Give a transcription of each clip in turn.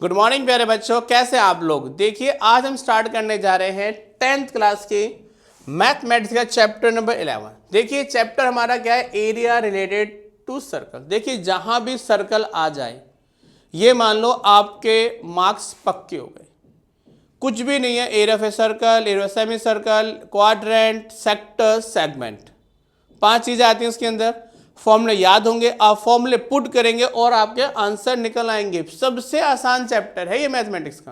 Good morning प्यारे बच्चों, कैसे आप लोग। देखिए आज हम स्टार्ट करने जा रहे हैं 10th क्लास की मैथमेटिक्स का चैप्टर नंबर 11। देखिए चैप्टर हमारा क्या है, एरिया रिलेटेड टू सर्कल। देखिए जहां भी सर्कल आ जाए ये मान लो आपके मार्क्स पक्के हो गए। कुछ भी नहीं है, area of a circle, area of semi circle, quadrant, sector, segment, 5 चीजें आती हैं उसके अंदर। फॉर्मूले याद होंगे, आप फॉर्मूले पुट करेंगे और आपके आंसर निकल आएंगे। सबसे आसान चैप्टर है ये मैथमेटिक्स का,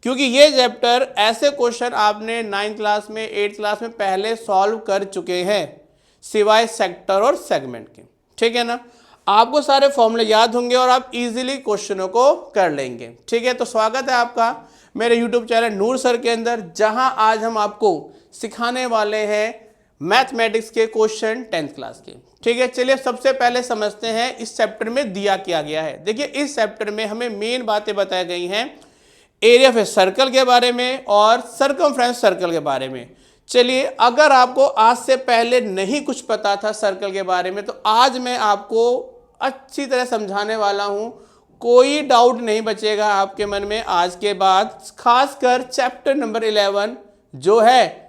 क्योंकि ये चैप्टर ऐसे क्वेश्चन आपने 9th क्लास में 8th क्लास में पहले सॉल्व कर चुके हैं, सिवाय सेक्टर और सेगमेंट के। ठीक है ना, आपको सारे फॉर्मूले याद होंगे और आप इजीली क्वेश्चनों को कर लेंगे। ठीक है, तो स्वागत है आपका मेरे यूट्यूब चैनल नूर सर के अंदर, जहां आज हम आपको सिखाने वाले हैं मैथमेटिक्स के क्वेश्चन 10th क्लास के। ठीक है, चलिए सबसे पहले समझते हैं इस चैप्टर में दिया क्या गया है। देखिए इस चैप्टर में हमें मेन बातें बताई गई हैं एरिया ऑफ ए सर्कल के बारे में और सर्कमफ्रेंस सर्कल के बारे में। चलिए अगर आपको आज से पहले नहीं कुछ पता था सर्कल के बारे में, तो आज मैं आपको अच्छी तरह समझाने वाला हूं। कोई डाउट नहीं बचेगा आपके मन में आज के बाद, खासकर चैप्टर नंबर 11 जो है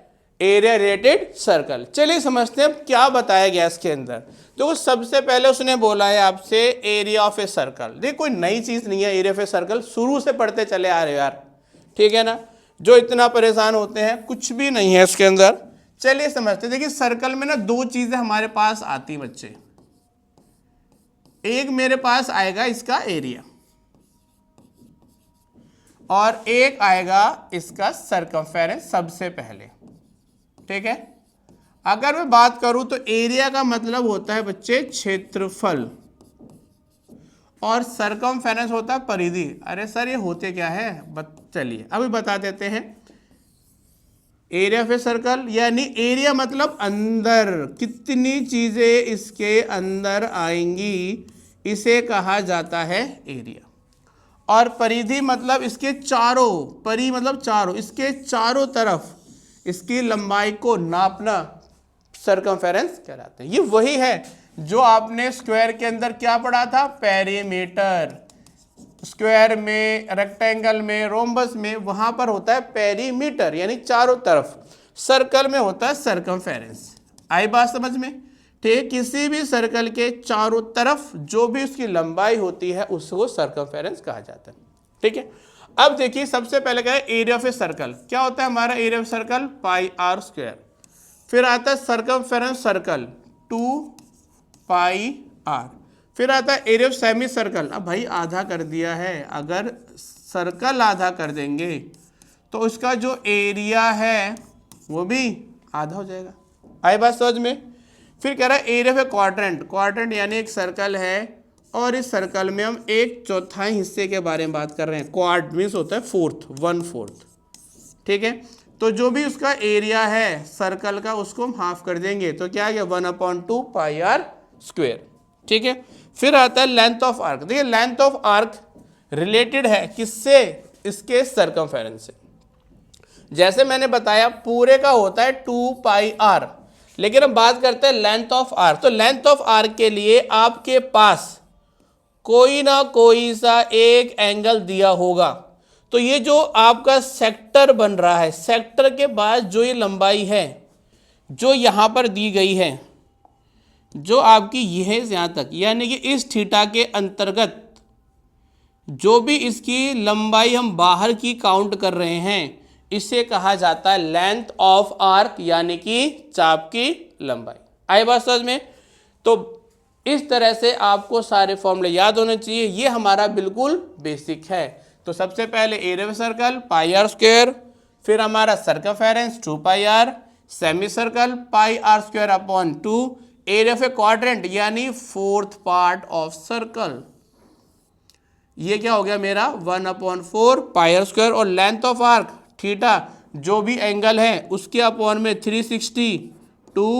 एरिया रिलेटेड सर्कल। चलिए समझते हैं क्या बताया गया इसके अंदर। तो सबसे पहले उसने बोला है आपसे एरिया ऑफ ए सर्कल। देखिए कोई नई चीज नहीं है, एरिया ऑफ ए सर्कल शुरू से पढ़ते चले आ रहे हो यार। ठीक है ना, जो इतना परेशान होते हैं, कुछ भी नहीं है इसके अंदर। चलिए समझते हैं। देखिए सर्कल में ना 2 चीजें हमारे पास आती बच्चे। एक मेरे पास आएगा इसका एरिया और एक आएगा इसका सर्कमफेरेंस सबसे पहले। ठीक है, अगर मैं बात करूं तो एरिया का मतलब होता है बच्चे क्षेत्रफल और सर्कमफेरेंस होता है परिधि। अरे सर ये होते क्या है, चलिए अभी बता देते हैं। एरिया ऑफ ए सर्कल यानी एरिया मतलब अंदर कितनी चीजें इसके अंदर आएंगी, इसे कहा जाता है एरिया। और परिधि मतलब इसके चारों, परि मतलब चारों, इसके चारों तरफ इसकी लंबाई को नापना सर्कमफेरेंस कहलाते हैं। ये वही है जो आपने स्क्वायर के अंदर क्या पढ़ा था, पेरीमीटर। स्क्वायर में, रेक्टेंगल में, रोम्बस में, वहां पर होता है पेरीमीटर यानी चारों तरफ। सर्कल में होता है सर्कमफेरेंस। आई बात समझ में। ठीक, किसी भी सर्कल के चारों तरफ जो भी उसकी लंबाई होती है उसको सर्कमफेरेंस कहा जाता है। ठीक है, अब देखिए सबसे पहले क्या है, एरिया ऑफ ए सर्कल। क्या होता है हमारा area of circle, pi r square. फिर आता है सर्कमफेरेंस सर्कल 2 पाई आर। फिर आता है एरिया ऑफ सेमी सर्कल। अब भाई आधा कर दिया है, अगर सर्कल आधा कर देंगे तो उसका जो एरिया है वो भी आधा हो जाएगा। आई बात समझ में। फिर कह रहा है area of a quadrant. Quadrant यानी एक सर्कल है और इस सर्कल में हम 1/4 हिस्से के बारे में बात कर रहे हैं। क्वाड मीन्स होता है 1/4। ठीक है, तो जो भी उसका एरिया है सर्कल का उसको हम हाफ कर देंगे तो क्या आ गया, 1/2 पाई आर स्क्वायर। ठीक है, फिर आता है लेंथ ऑफ आर्क। देखिए लेंथ ऑफ आर्क रिलेटेड है किससे, इसके सर्कमफेरेंस से। जैसे मैंने बताया पूरे का होता है 2 पाई आर, लेकिन हम बात करते हैं लेंथ ऑफ आर्क। तो लेंथ ऑफ आर्क के लिए आपके पास कोई ना कोई सा एक एंगल दिया होगा। तो ये जो आपका सेक्टर बन रहा है, सेक्टर के बाद जो ये लंबाई है जो यहां पर दी गई है, जो आपकी यह से यहां तक, यानी कि इस थीटा के अंतर्गत जो भी इसकी लंबाई हम बाहर की काउंट कर रहे हैं, इसे कहा जाता है लेंथ ऑफ आर्क यानी कि चाप की लंबाई। आई बात समझ में। तो इस तरह से आपको सारे फॉर्मूले याद होने चाहिए। ये हमारा बिल्कुल बेसिक है। तो सबसे पहले area of circle pi r square, फिर हमारा circumference 2 pi r, semi circle pi r square upon 2, area of a quadrant यानी 4th पार्ट ऑफ सर्कल, ये क्या हो गया मेरा 1/4 पाई आर स्क्वायर, और लेंथ ऑफ आर्क थीटा जो भी एंगल है उसके अपॉन में 360 2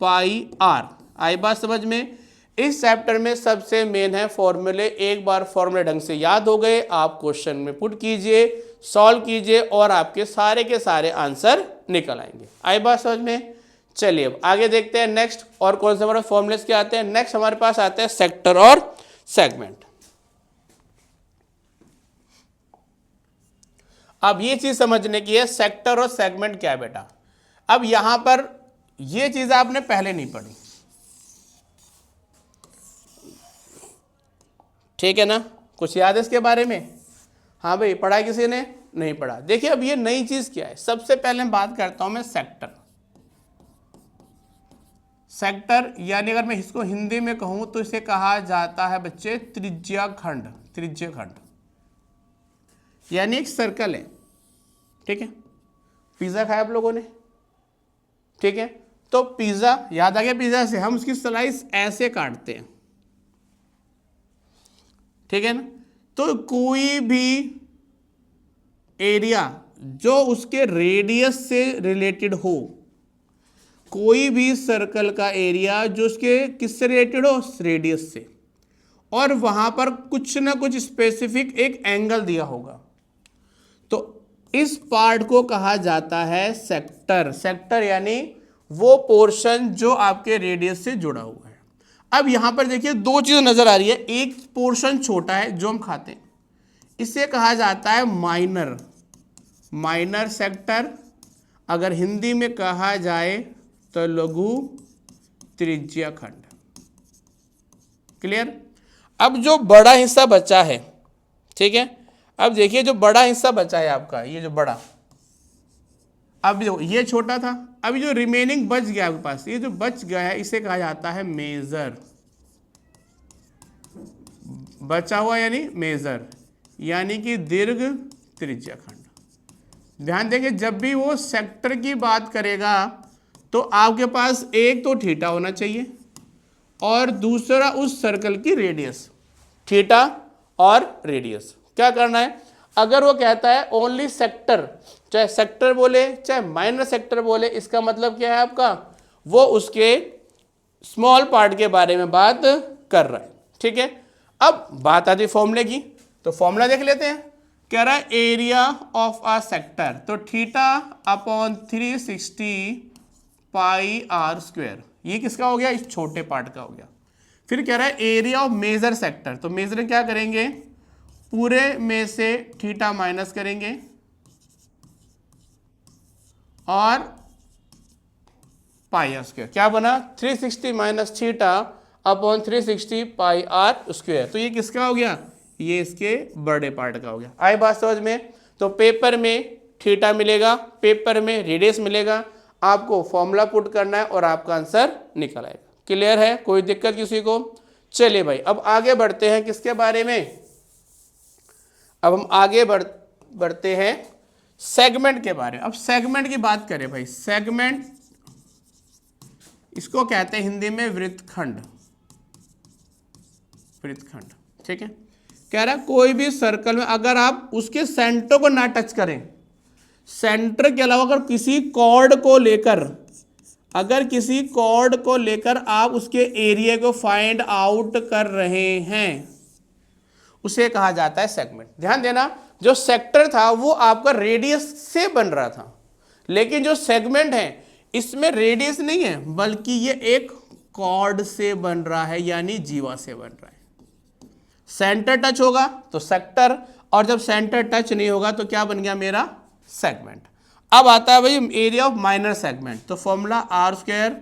पाई आर। आई बात समझ में। इस चैप्टर में सबसे मेन है फॉर्मूले। एक बार फॉर्मूले ढंग से याद हो गए, आप क्वेश्चन में पुट कीजिए, सॉल्व कीजिए और आपके सारे के सारे आंसर निकल आएंगे। आई बात समझ में। चलिए अब आगे देखते हैं नेक्स्ट और कौन से हमारे फॉर्मूलेस क्या आते हैं। नेक्स्ट हमारे पास आते हैं सेक्टर और सेगमेंट। अब ये चीज समझने की है सेक्टर और सेगमेंट क्या है बेटा। अब यहां पर ये चीज आपने पहले नहीं पढ़ी, ठीक है ना, कुछ याद है इसके बारे में? हाँ भाई, पढ़ा किसी ने? नहीं पढ़ा। देखिए अब ये नई चीज क्या है, सबसे पहले बात करता हूं मैं सेक्टर। सेक्टर यानी अगर मैं इसको हिंदी में कहूं तो इसे कहा जाता है बच्चे त्रिज्या खंड। त्रिज्या खंड यानी एक सर्कल है, ठीक है। पिज्जा खाया आप लोगों ने, ठीक है, तो पिज्जा याद आ गया, पिज्जा से हम उसकी स्लाइस ऐसे काटते हैं, ठीक है ना। तो कोई भी एरिया जो उसके रेडियस से रिलेटेड हो, कोई भी सर्कल का एरिया जो उसके किससे रिलेटेड हो, रेडियस से, और वहां पर कुछ ना कुछ स्पेसिफिक एक एंगल दिया होगा, तो इस पार्ट को कहा जाता है सेक्टर। सेक्टर यानी वो पोर्शन जो आपके रेडियस से जुड़ा हुआ है। अब यहां पर देखिए दो चीज नजर आ रही है, एक पोर्शन छोटा है जो हम खाते हैं, इसे कहा जाता है माइनर, माइनर सेक्टर। अगर हिंदी में कहा जाए तो लघु त्रिज्या खंड। क्लियर? अब जो बड़ा हिस्सा बचा है, ठीक है, अब देखिए जो बड़ा हिस्सा बचा है आपका, ये जो बड़ा, अब जो ये छोटा था, अभी जो रिमेनिंग बच गया आपके पास, ये जो बच गया है इसे कहा जाता है मेजर। बचा हुआ यानी मेजर, यानी कि दीर्घ त्रिज्या खंड। ध्यान देंगे जब भी वो सेक्टर की बात करेगा तो आपके पास एक तो थीटा होना चाहिए और दूसरा उस सर्कल की रेडियस। थीटा और रेडियस क्या करना है, अगर वो कहता है ओनली सेक्टर, चाहे सेक्टर बोले चाहे माइनर सेक्टर बोले, इसका मतलब क्या है आपका, वो उसके स्मॉल पार्ट के बारे में बात कर रहा है, ठीक है। अब बात आती है फॉर्मूले की, तो फॉर्मूला देख लेते हैं। कह रहा है एरिया ऑफ अ सेक्टर, तो theta upon 360 pi r square, ये किसका हो गया, इस छोटे पार्ट का हो गया। फिर कह रहा है एरिया ऑफ मेजर सेक्टर, तो मेजर क्या करेंगे, पूरे में से थीटा माइनस करेंगे और पाई आर स्क्वायर, क्या बना 360 minus theta upon 360 pi r square, तो ये किसका हो गया, ये इसके बड़े पार्ट का हो गया। आई बात समझ में? तो पेपर में थीटा मिलेगा, पेपर में रेडियस मिलेगा, आपको फॉर्मूला पुट करना है और आपका आंसर निकल आएगा। क्लियर है? कोई दिक्कत किसी को? चलिए भाई अब आगे बढ़ते हैं किसके बारे में, अब हम आगे बढ़ते हैं सेगमेंट के बारे में। अब सेगमेंट की बात करें भाई, सेगमेंट इसको कहते हैं हिंदी में वृत्तखंड। वृत्तखंड, ठीक है। कह रहा है कोई भी सर्कल में अगर आप उसके सेंटर को ना टच करें, सेंटर के अलावा अगर किसी कॉर्ड को लेकर, अगर किसी कॉर्ड को लेकर आप उसके एरिया को फाइंड आउट कर रहे हैं, उसे कहा जाता है सेगमेंट। ध्यान देना, जो सेक्टर था वो आपका रेडियस से बन रहा था, लेकिन जो सेगमेंट है इसमें रेडियस नहीं है, बल्कि ये एक कॉर्ड से बन रहा है, यानी जीवा से बन रहा है। सेंटर टच होगा तो सेक्टर, और जब सेंटर टच नहीं होगा तो क्या बन गया मेरा, सेगमेंट। अब आता है भाई एरिया ऑफ माइनर सेगमेंट, तो formula r square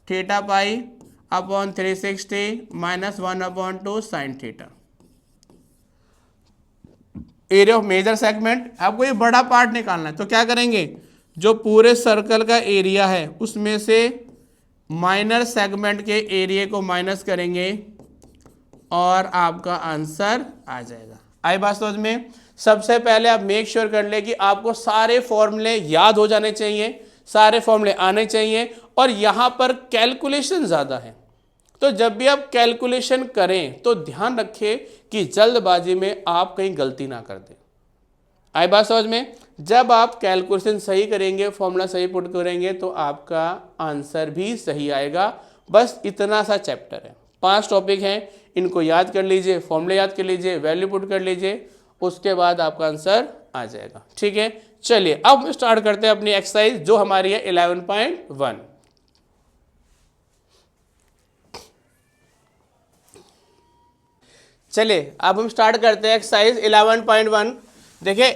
theta pi upon 360 minus 1/2 sine theta. Area of major segment, आपको ये बड़ा पार्ट निकालना है, तो क्या करेंगे, जो पूरे सर्कल का एरिया है उसमें से माइनर सेगमेंट के एरिया को माइनस करेंगे और आपका आंसर आ जाएगा। आई बात समझ में? सबसे पहले आप मेक श्योर कर ले कि आपको सारे फॉर्मूले याद हो जाने चाहिए, सारे फॉर्मूले आने चाहिए, और यहाँ पर कैलकुलेशन ज़्यादा है, तो जब भी आप कैलकुलेशन करें तो ध्यान रखें कि जल्दबाजी में आप कहीं गलती ना कर दें। आई बात समझ में? जब आप कैलकुलेशन सही करेंगे, फॉर्मूला सही पुट करेंगे, तो आपका आंसर भी सही आएगा। बस इतना सा चैप्टर है, 5 टॉपिक हैं, इनको याद कर लीजिए, फॉर्मूले याद कर लीजिए, वैल्यू पुट कर लीजिए, उसके बाद आपका आंसर आ जाएगा। ठीक है, चलिए अब स्टार्ट करते हैं अपनी एक्सरसाइज जो हमारी है 11.1। चलिए अब हम स्टार्ट करते हैं एक्सरसाइज 11.1। देखिए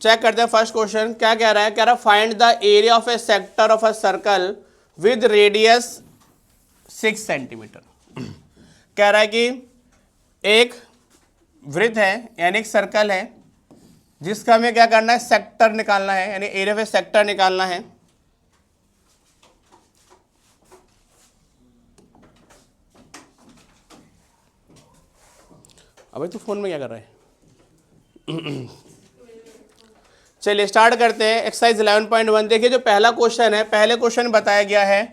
चेक करते हैं फर्स्ट क्वेश्चन क्या कह रहा है। कह रहा है find the area of a sector of a circle with radius 6 centimetre. कह रहा है कि एक वृत्त है यानी एक सर्कल है जिसका हमें क्या करना है, सेक्टर निकालना है, यानी एरिया ऑफ ए सेक्टर निकालना है। अबे तू फोन में क्या कर रहा है? चलिए स्टार्ट करते हैं। एक्सरसाइज 11.1 देखिए, जो पहला क्वेश्चन है, पहले क्वेश्चन में बताया गया है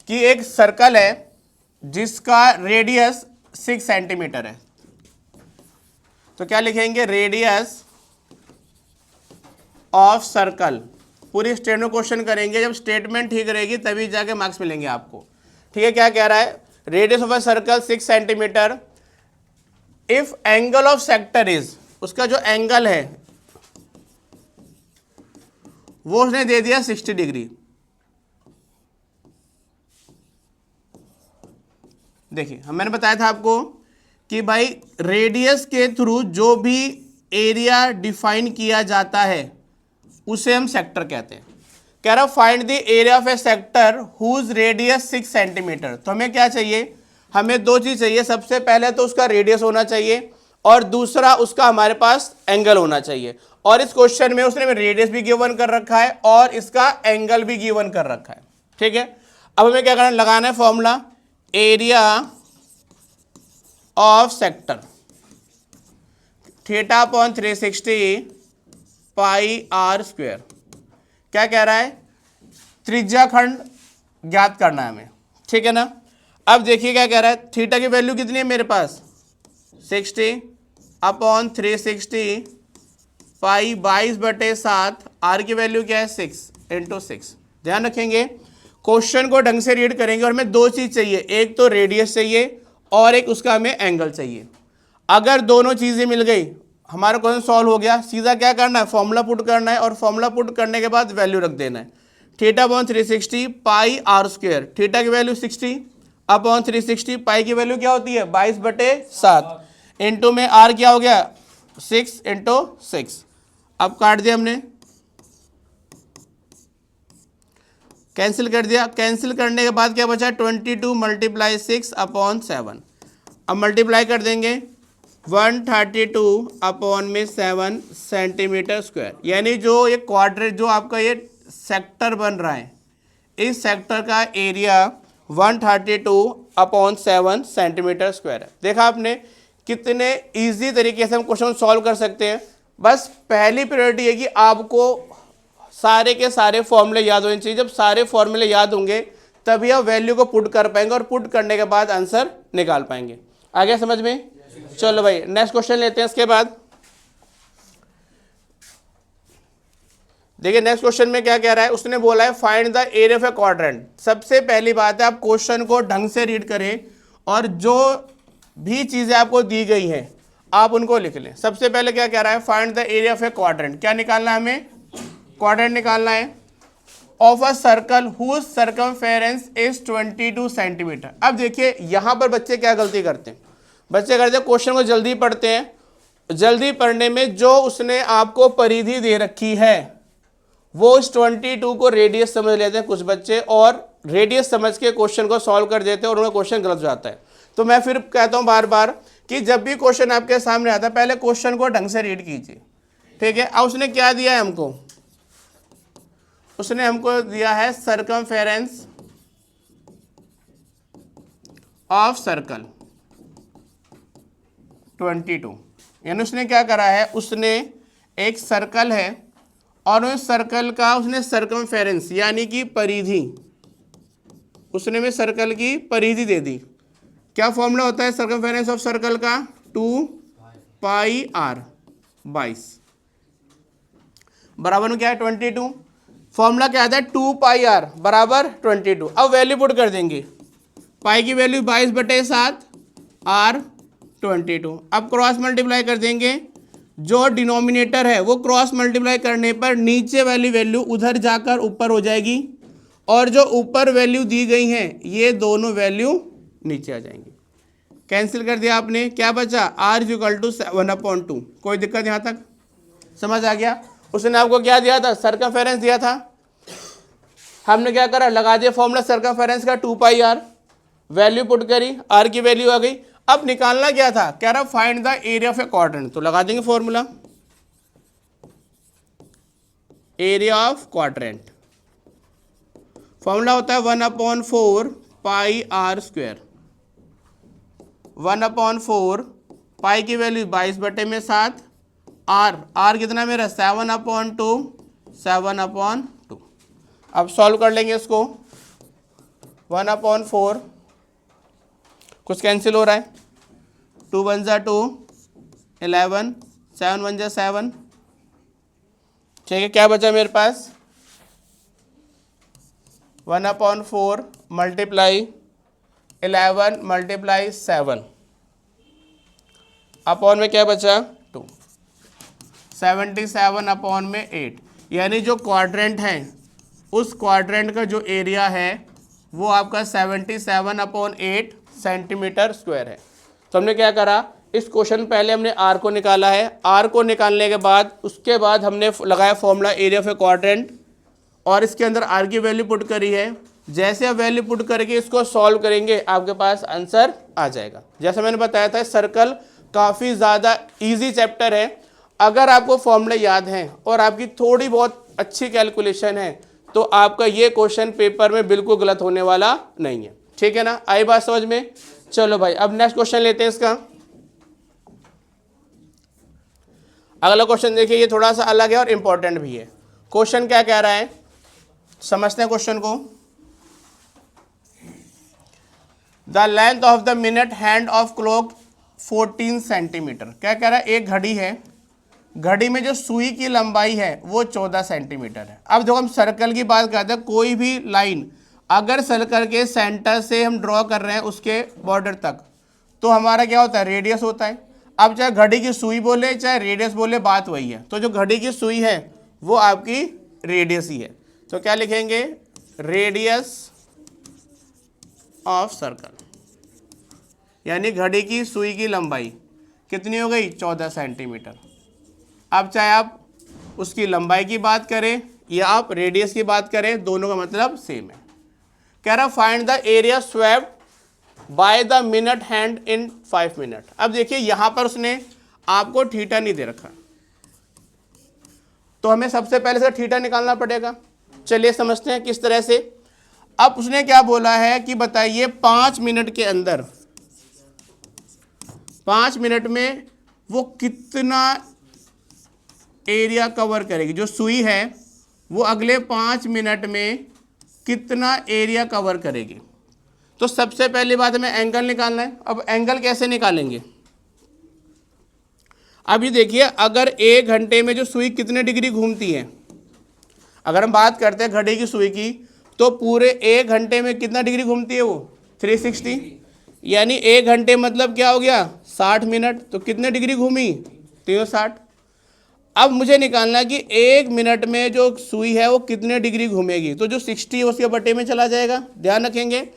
कि एक सर्कल है जिसका रेडियस 6 सेंटीमीटर है। तो क्या लिखेंगे, रेडियस ऑफ सर्कल। पूरी स्टेटमेंट क्वेश्चन करेंगे, जब स्टेटमेंट ठीक रहेगी तभी जाके मार्क्स मिलेंगे आपको। ठीक है, क्या कह रहा है, radius of a circle 6 centimetre. If angle of sector is, उसका जो एंगल है वो उसने दे दिया 60 डिग्री। देखिए मैंने बताया था आपको कि भाई रेडियस के थ्रू जो भी एरिया डिफाइन किया जाता है उसे हम सेक्टर कहते हैं। कह रहा find the area of a sector whose radius 6 centimetre. तो हमें क्या चाहिए, हमें दो चीज चाहिए। सबसे पहले तो उसका रेडियस होना चाहिए और दूसरा उसका हमारे पास एंगल होना चाहिए। और इस क्वेश्चन में उसने रेडियस भी गिवन कर रखा है और इसका एंगल भी गिवन कर रखा है। ठीक है, अब हमें क्या करना, लगाना है formula, area of sector theta upon 360 pi r square. क्या कह रहा है, त्रिज्या खंड ज्ञात करना है हमें। ठीक है ना। अब देखिए क्या कह रहा है, थीटा की वैल्यू कितनी है मेरे पास, 60 अपॉन 360 पाई 22/7, आर की वैल्यू क्या है 6 × 6। ध्यान रखेंगे, क्वेश्चन को ढंग से रीड करेंगे और हमें दो चीज चाहिए, एक तो रेडियस चाहिए और एक उसका हमें एंगल चाहिए। अगर दोनों चीजें मिल गई हमारा क्वेश्चन सॉल्व हो गया। सीधा क्या करना है, फॉर्मूला पुट करना है और फॉर्मूला पुट करने के बाद वैल्यू रख देना है। Theta upon 360 pi r square, theta की वैल्यू 60 अपॉन 360, पाई की वैल्यू क्या होती है 22/7, इंटू में आर क्या हो गया 6 × 6। अब काट दिया हमने, कैंसिल कर दिया। कैंसिल करने के बाद क्या बचा, 22 × 6 अपॉन 7। अब मल्टीप्लाई कर देंगे 132 अपॉन में 7 सेंटीमीटर स्क्वायर। यानी जो ये क्वाड्रेट, जो आपका ये सेक्टर बन रहा है, इस सेक्टर का एरिया 132 अपॉन 7 सेंटीमीटर स्क्वायर है। देखा आपने कितने इजी तरीके से हम क्वेश्चन सॉल्व कर सकते हैं। बस पहली प्रायोरिटी है कि आपको सारे के सारे फॉर्मूले याद होने चाहिए। जब सारे फॉर्मूले याद होंगे तभी आप वैल्यू को पुट कर पाएंगे और पुट करने के बाद आंसर निकाल पाएंगे। आ गया समझ में? चलो भाई नेक्स्ट क्वेश्चन लेते हैं। इसके बाद देखिए नेक्स्ट क्वेश्चन में क्या कह रहा है, उसने बोला है find the area of a quadrant. सबसे पहली बात है आप क्वेश्चन को ढंग से रीड करें और जो भी चीजें आपको दी गई हैं आप उनको लिख लें। सबसे पहले क्या कह रहा है, find the area of a quadrant. क्या निकालना है हमें, क्वाड्रेंट निकालना है of a circle whose circumference is 22 centimetre. अब देखिए यहां पर बच्चे क्या गलती करते हैं, बच्चे करते हैं क्वेश्चन को जल्दी पढ़ते हैं। जल्दी पढ़ने में जो उसने आपको परिधि दे रखी है वो इस 22 को रेडियस समझ लेते हैं कुछ बच्चे, और रेडियस समझ के क्वेश्चन को सॉल्व कर देते हैं और उनका क्वेश्चन गलत हो जाता है। तो मैं फिर कहता हूं बार बार कि जब भी क्वेश्चन आपके सामने आता है पहले क्वेश्चन को ढंग से रीड कीजिए। ठीक है, अब उसने क्या दिया है हमको, उसने हमको दिया है सर्कमफेरेंस ऑफ सर्कल 22। यानी उसने क्या करा है, उसने एक सर्कल है और उस सर्कल का उसने सर्कमफेरेंस यानी कि परिधि, उसने में सर्कल की परिधि दे दी। क्या फॉर्मूला होता है सर्कमफेरेंस ऑफ सर्कल का, 2 पाई आर 22 बराबर में क्या है 22। फॉर्मूला क्या आता है 2 पाई आर बराबर 22। अब वैल्यू पुट कर देंगे, पाई की वैल्यू 22/7 आर 22। अब क्रॉस मल्टीप्लाई कर देंगे, जो डिनोमिनेटर है वो क्रॉस मल्टीप्लाई करने पर नीचे वाली वैल्यू उधर जाकर ऊपर हो जाएगी और जो ऊपर वैल्यू दी गई हैं ये दोनों वैल्यू नीचे आ जाएंगी। कैंसिल कर दिया आपने, क्या बचा r = 7/2। कोई दिक्कत यहाँ तक समझ आ गया? उसने आपको क्या दिया था, सर्कमफेरेंस दिया था। हमने क्या करा, लगा दिया फॉर्मूला सर्कमफेरेंस का 2πr, वैल्यू पुट करी, आर की वैल्यू आ गई। अब निकालना क्या था, कह रहा find the area of a quadrant, तो लगा देंगे formula area of quadrant. Formula होता है 1/4 पाई आर स्क्वायर। 1/4 पाई की वैल्यू 22/7, आर कितना मेरा 7/2, 7/2। अब सॉल्व कर लेंगे इसको। 1/4 कुछ कैंसिल हो रहा है, 2 × 1 = 2, 11, 7 × 1 = 7। ठीक है, क्या बचा मेरे पास, 1/4 मल्टीप्लाई 11 मल्टीप्लाई 7 अपॉन में क्या बचा 2, 77/8। यानी जो क्वाड्रेंट है उस क्वाड्रेंट का जो एरिया है वो आपका 77/8 सेंटीमीटर स्क्वायर है। तो हमने क्या करा, इस क्वेश्चन पहले हमने आर को निकाला है, आर को निकालने के बाद उसके बाद हमने लगाया formula area of a quadrant और इसके अंदर आर की वैल्यू पुट करी है। जैसे आप वैल्यू पुट करके इसको सॉल्व करेंगे आपके पास आंसर आ जाएगा। जैसा मैंने बताया था सर्कल काफ़ी ज़्यादा इजी चैप्टर है। अगर आपको फॉर्मूले याद हैं और आपकी थोड़ी बहुत अच्छी कैलकुलेशन है तो आपका ये क्वेश्चन पेपर में बिल्कुल गलत होने वाला नहीं है। ठीक है ना, आई बात समझ में। चलो भाई अब नेक्स्ट क्वेश्चन लेते हैं इसका। अगला क्वेश्चन देखिए, ये थोड़ा सा अलग है और इंपॉर्टेंट भी है। क्वेश्चन क्या कह रहा है, समझते हैं क्वेश्चन को। The length of the minute hand of clock 14 centimetre. क्या कह रहा है, एक घड़ी है, घड़ी में जो सुई की लंबाई है वो 14 सेंटीमीटर है। अब देखो हम सर्कल की बात करते हैं, कोई भी लाइन अगर सर्कल के सेंटर से हम ड्रॉ कर रहे हैं उसके बॉर्डर तक तो हमारा क्या होता है, रेडियस होता है। अब चाहे घड़ी की सुई बोले चाहे रेडियस बोले, बात वही है। तो जो घड़ी की सुई है वो आपकी रेडियस ही है। तो क्या लिखेंगे, रेडियस ऑफ सर्कल, यानी घड़ी की सुई की लंबाई कितनी हो गई, 14 सेंटीमीटर। अब चाहे आप उसकी लंबाई की बात करें या आप रेडियस की बात करें, दोनों का मतलब सेम है। कह रहा find the area swept by the minute hand in 5 minute. अब देखिए यहां पर उसने आपको थीटा नहीं दे रखा, तो हमें सबसे पहले से थीटा निकालना पड़ेगा। चलिए समझते हैं किस तरह से। अब उसने क्या बोला है कि बताइए 5 मिनट के अंदर, 5 मिनट में वो कितना एरिया कवर करेगी। जो सुई है वो अगले 5 मिनट में कितना एरिया कवर करेगी। तो सबसे पहली बात हमें एंगल निकालना है। अब एंगल कैसे निकालेंगे, अभी देखिए अगर 1 घंटे में जो सुई कितने डिग्री घूमती है, अगर हम बात करते हैं घड़ी की सुई की तो पूरे 1 घंटे में कितना डिग्री घूमती है वो 360, यानी 1 घंटे मतलब क्या हो गया 60 मिनट। तो कितने डिग्री घूमी 360। अब मुझे निकालना है कि 1 मिनट में जो सुई है वो कितने डिग्री घूमेगी, तो जो 60 है उसके बटे में चला जाएगा। ध्यान रखेंगे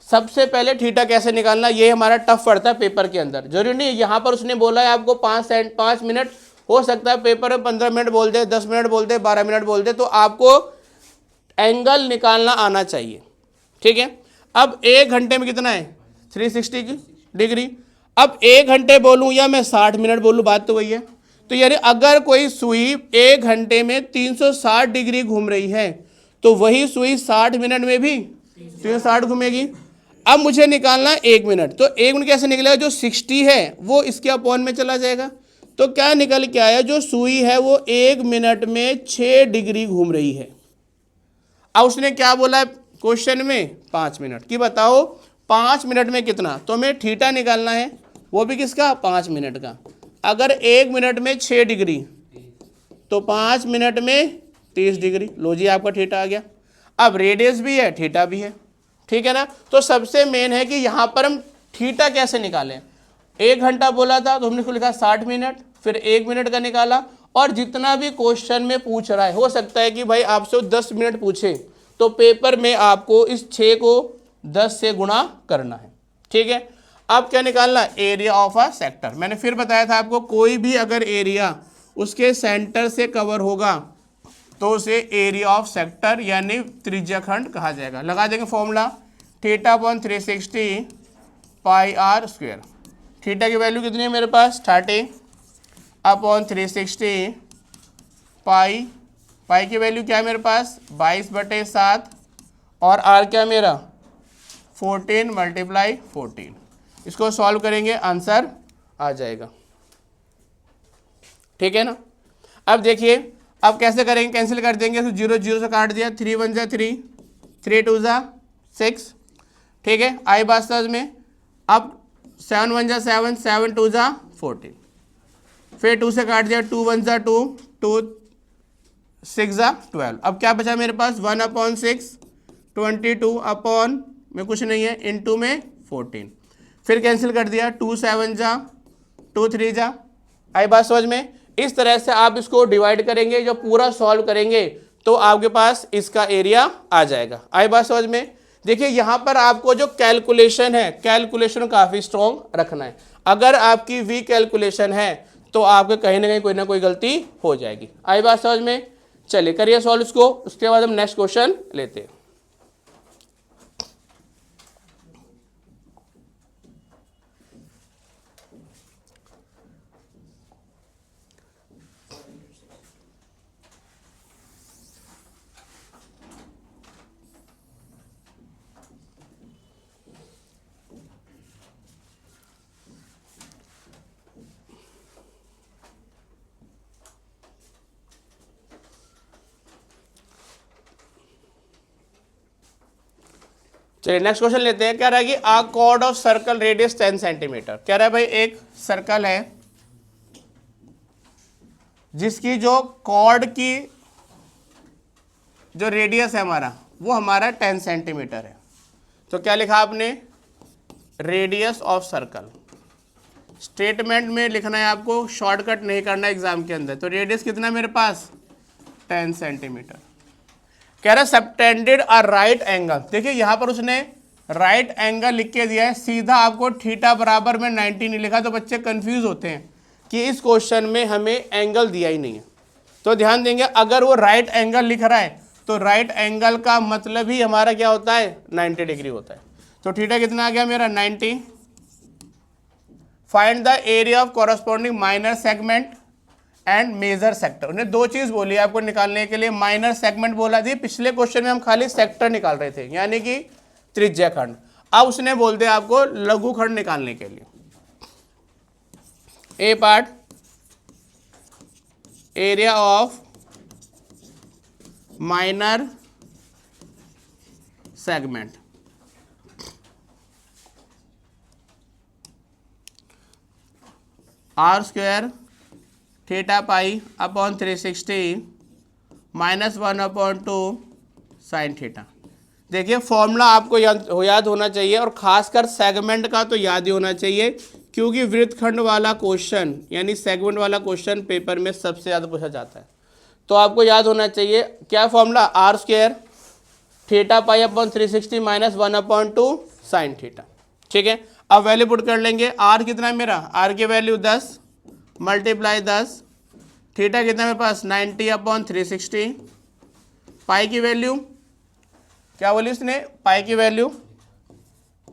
सबसे पहले थीटा कैसे निकालना, ये हमारा टफ पड़ता है पेपर के अंदर। जरूरी नहीं यहाँ पर उसने बोला है आपको 5 मिनट, हो सकता है पेपर में 15 मिनट बोल दे, 10 मिनट बोल दे, 12 मिनट बोल दे, तो आपको एंगल निकालना आना चाहिए। ठीक है, अब 1 घंटे में कितना है 360 की डिग्री। अब 1 घंटे बोलूँ या मैं 60 मिनट बोलूँ, बात तो वही है। तो यानी अगर कोई सुई 1 घंटे में 360 डिग्री घूम रही है तो वही सुई 60 मिनट में भी 360 घूमेगी। अब मुझे निकालना 1 मिनट, तो 1 मिनट कैसे निकलेगा, जो 60 है वो इसके अपॉन में चला जाएगा। तो क्या निकल के आया, जो सुई है वो 1 मिनट में 6 डिग्री घूम रही है। अब उसने क्या बोला क्वेश्चन में 5 मिनट की, बताओ 5 मिनट में कितना। तो हमें थीटा निकालना है, वो भी किसका 5 मिनट का। अगर 1 मिनट में 6 डिग्री तो 5 मिनट में 30 डिग्री। लो जी आपका थीटा आ गया। अब रेडियस भी है थीटा भी है, ठीक है ना। तो सबसे मेन है कि यहाँ पर हम थीटा कैसे निकालें। 1 घंटा बोला था तो हमने इसको लिखा 60 मिनट, फिर 1 मिनट का निकाला। और जितना भी क्वेश्चन में पूछ रहा है, हो सकता है कि भाई आपसे 10 मिनट पूछे तो पेपर में आपको इस 6 को 10 से गुणा करना है। ठीक है, अब क्या निकालना, एरिया ऑफ अ सेक्टर। मैंने फिर बताया था आपको, कोई भी अगर एरिया उसके सेंटर से कवर होगा तो उसे एरिया ऑफ सेक्टर यानी त्रिज्या खंड कहा जाएगा। लगा देंगे formula, theta upon 360 pi r square. Theta की वैल्यू कितनी है मेरे पास 30 अपॉन 360 पाई, पाई की वैल्यू क्या है मेरे पास 22/7 और आर क्या मेरा 14 × 14। इसको सॉल्व करेंगे आंसर आ जाएगा। ठीक है ना। अब देखिए अब कैसे करेंगे, कैंसिल कर देंगे तो 0 0 से काट दिया, 3 1 × 3 3 2 6। ठीक है, आई बास्ताज में अब 7 1 × 7 7 2 14, फिर 2 से काट दिया, 2 1 × 2 2 6 12। अब क्या बचा मेरे पास 1/6 22 अपॉन में कुछ नहीं है इनटू में 14, फिर कैंसिल कर दिया, 2 7 2 3 आई बात समझ में। इस तरह से आप इसको डिवाइड करेंगे, जब पूरा सॉल्व करेंगे तो आपके पास इसका एरिया आ जाएगा। आई बात समझ में। देखिए यहां पर आपको जो कैलकुलेशन है, कैलकुलेशन काफी स्ट्रॉन्ग रखना है। अगर आपकी वीक कैलकुलेशन है तो आपके कहीं ना कहीं कोई ना कोई गलती हो जाएगी। आई बात समझ में। चलिए करिए सॉल्व इसको, उसके बाद हम नेक्स्ट क्वेश्चन लेते हैं। चलिए नेक्स्ट क्वेश्चन लेते हैं। क्या रहा है कि a chord of circle radius 10 centimetre. क्या रहा है भाई, एक सर्कल है जिसकी जो कॉर्ड की जो रेडियस है हमारा वो हमारा 10 सेंटीमीटर है। तो क्या लिखा आपने, रेडियस ऑफ सर्कल। स्टेटमेंट में लिखना है आपको, शॉर्टकट नहीं करना एग्जाम के अंदर। तो रेडियस कितना है मेरे पास 10 सेंटीमीटर। कह रहा सबटेंडेड अ राइट एंगल। देखिए यहां पर उसने राइट एंगल लिख के दिया है, सीधा आपको थीटा बराबर में 90 नहीं लिखा, तो बच्चे कंफ्यूज होते हैं कि इस क्वेश्चन में हमें एंगल दिया ही नहीं है। तो ध्यान देंगे, अगर वो राइट एंगल लिख रहा है तो राइट एंगल का मतलब ही हमारा क्या होता है 90 डिग्री होता है। तो थीटा कितना आ गया मेरा 90। Find the area of corresponding minor segment and major sector. उन्हें दो चीज बोली आपको निकालने के लिए, माइनर सेगमेंट बोला थी, पिछले क्वेश्चन में हम खाली सेक्टर निकाल रहे थे यानी कि त्रिज्या खंड। अब उसने बोल दिया आपको लघु खंड निकालने के लिए। A part area of minor segment. R square theta pi upon 360 -1/2 sine theta. देखिए फॉर्मूला आपको याद होना चाहिए, और खासकर सेगमेंट का तो याद ही होना चाहिए, क्योंकि वृत्तखंड वाला क्वेश्चन यानी सेगमेंट वाला क्वेश्चन पेपर में सबसे ज़्यादा पूछा जाता है। तो आपको याद होना चाहिए क्या formula, r square theta pi upon 360 -1/2 sine theta. ठीक है, अब वैल्यू पुट कर लेंगे। आर कितना है मेरा, आर की वैल्यू 10 × 10, थीटा कितना मेरे पास 90/360, पाई की वैल्यू क्या बोली उसने, पाई की वैल्यू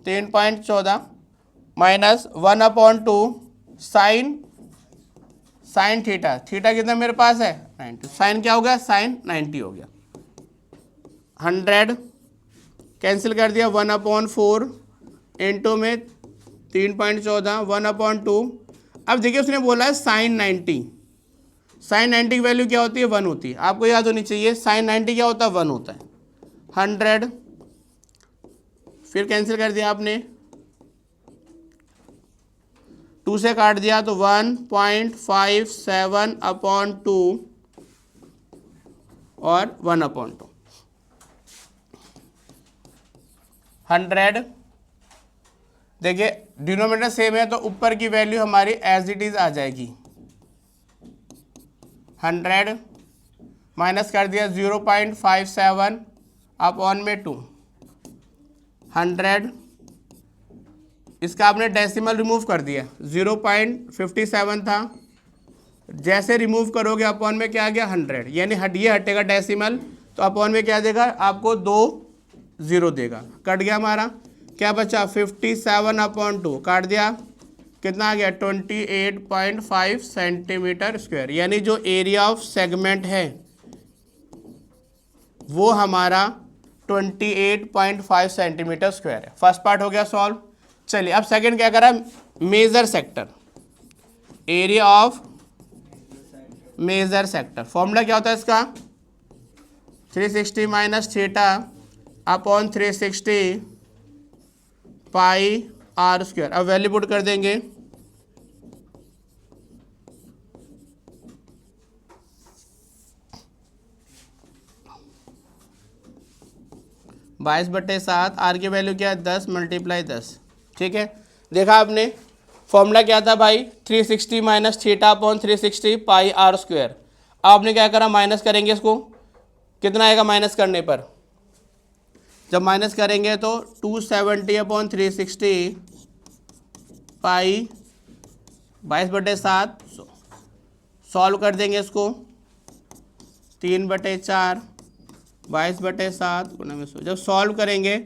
3.14 -1/2 साइन थीटा। थीटा कितना मेरे पास है 90, साइन क्या हो गया, साइन 90 हो गया। 100 कैंसिल कर दिया, 1/4 इंटू में 3.14 1/2। अब देखिए उसने बोला है साइन 90, साइन 90 की वैल्यू क्या होती है 1 होती है, आपको याद होनी चाहिए। साइन 90 क्या होता है 1 होता है। 100 फिर कैंसिल कर दिया आपने, 2 से काट दिया तो 1.57/2 और 1/2। 100 देखिए डिनोमिनेटर सेम है तो ऊपर की वैल्यू हमारी एज इट इज आ जाएगी। 100 माइनस कर दिया 0.57/2। 100 इसका आपने डेसिमल रिमूव कर दिया, 0.57 था जैसे रिमूव करोगे अपॉन में क्या आ गया 100, यानी ये हटेगा डेसिमल, तो अपॉन में क्या देगा आपको 2 0 देगा, कट गया हमारा, क्या बचा 57/2, काट दिया, कितना आ गया 28.5 सेंटीमीटर स्क्वायर, यानी जो एरिया ऑफ सेगमेंट है वो हमारा 28.5 सेंटीमीटर स्क्वायर है। फर्स्ट पार्ट हो गया सॉल्व। चलिए अब सेकंड क्या करा, major sector, area of major sector. Formula क्या होता है इसका, 360 minus theta upon 360 pi r square. अब वैल्यू पुट कर देंगे, बाईस बटे 7, आर की वैल्यू क्या है 10 मल्टीप्लाई 10, ठीक है। देखा आपने फॉर्मूला क्या था भाई, 360 minus theta upon 360 pi r square. आपने क्या करा, माइनस करेंगे इसको, कितना आएगा माइनस करने पर, जब माइनस करेंगे तो 270 अपॉन 360 पाई 22 बटे 7, सॉल्व कर देंगे इसको, 3 बटे 4 22 बटे 7 गुना में 100। जब सॉल्व करेंगे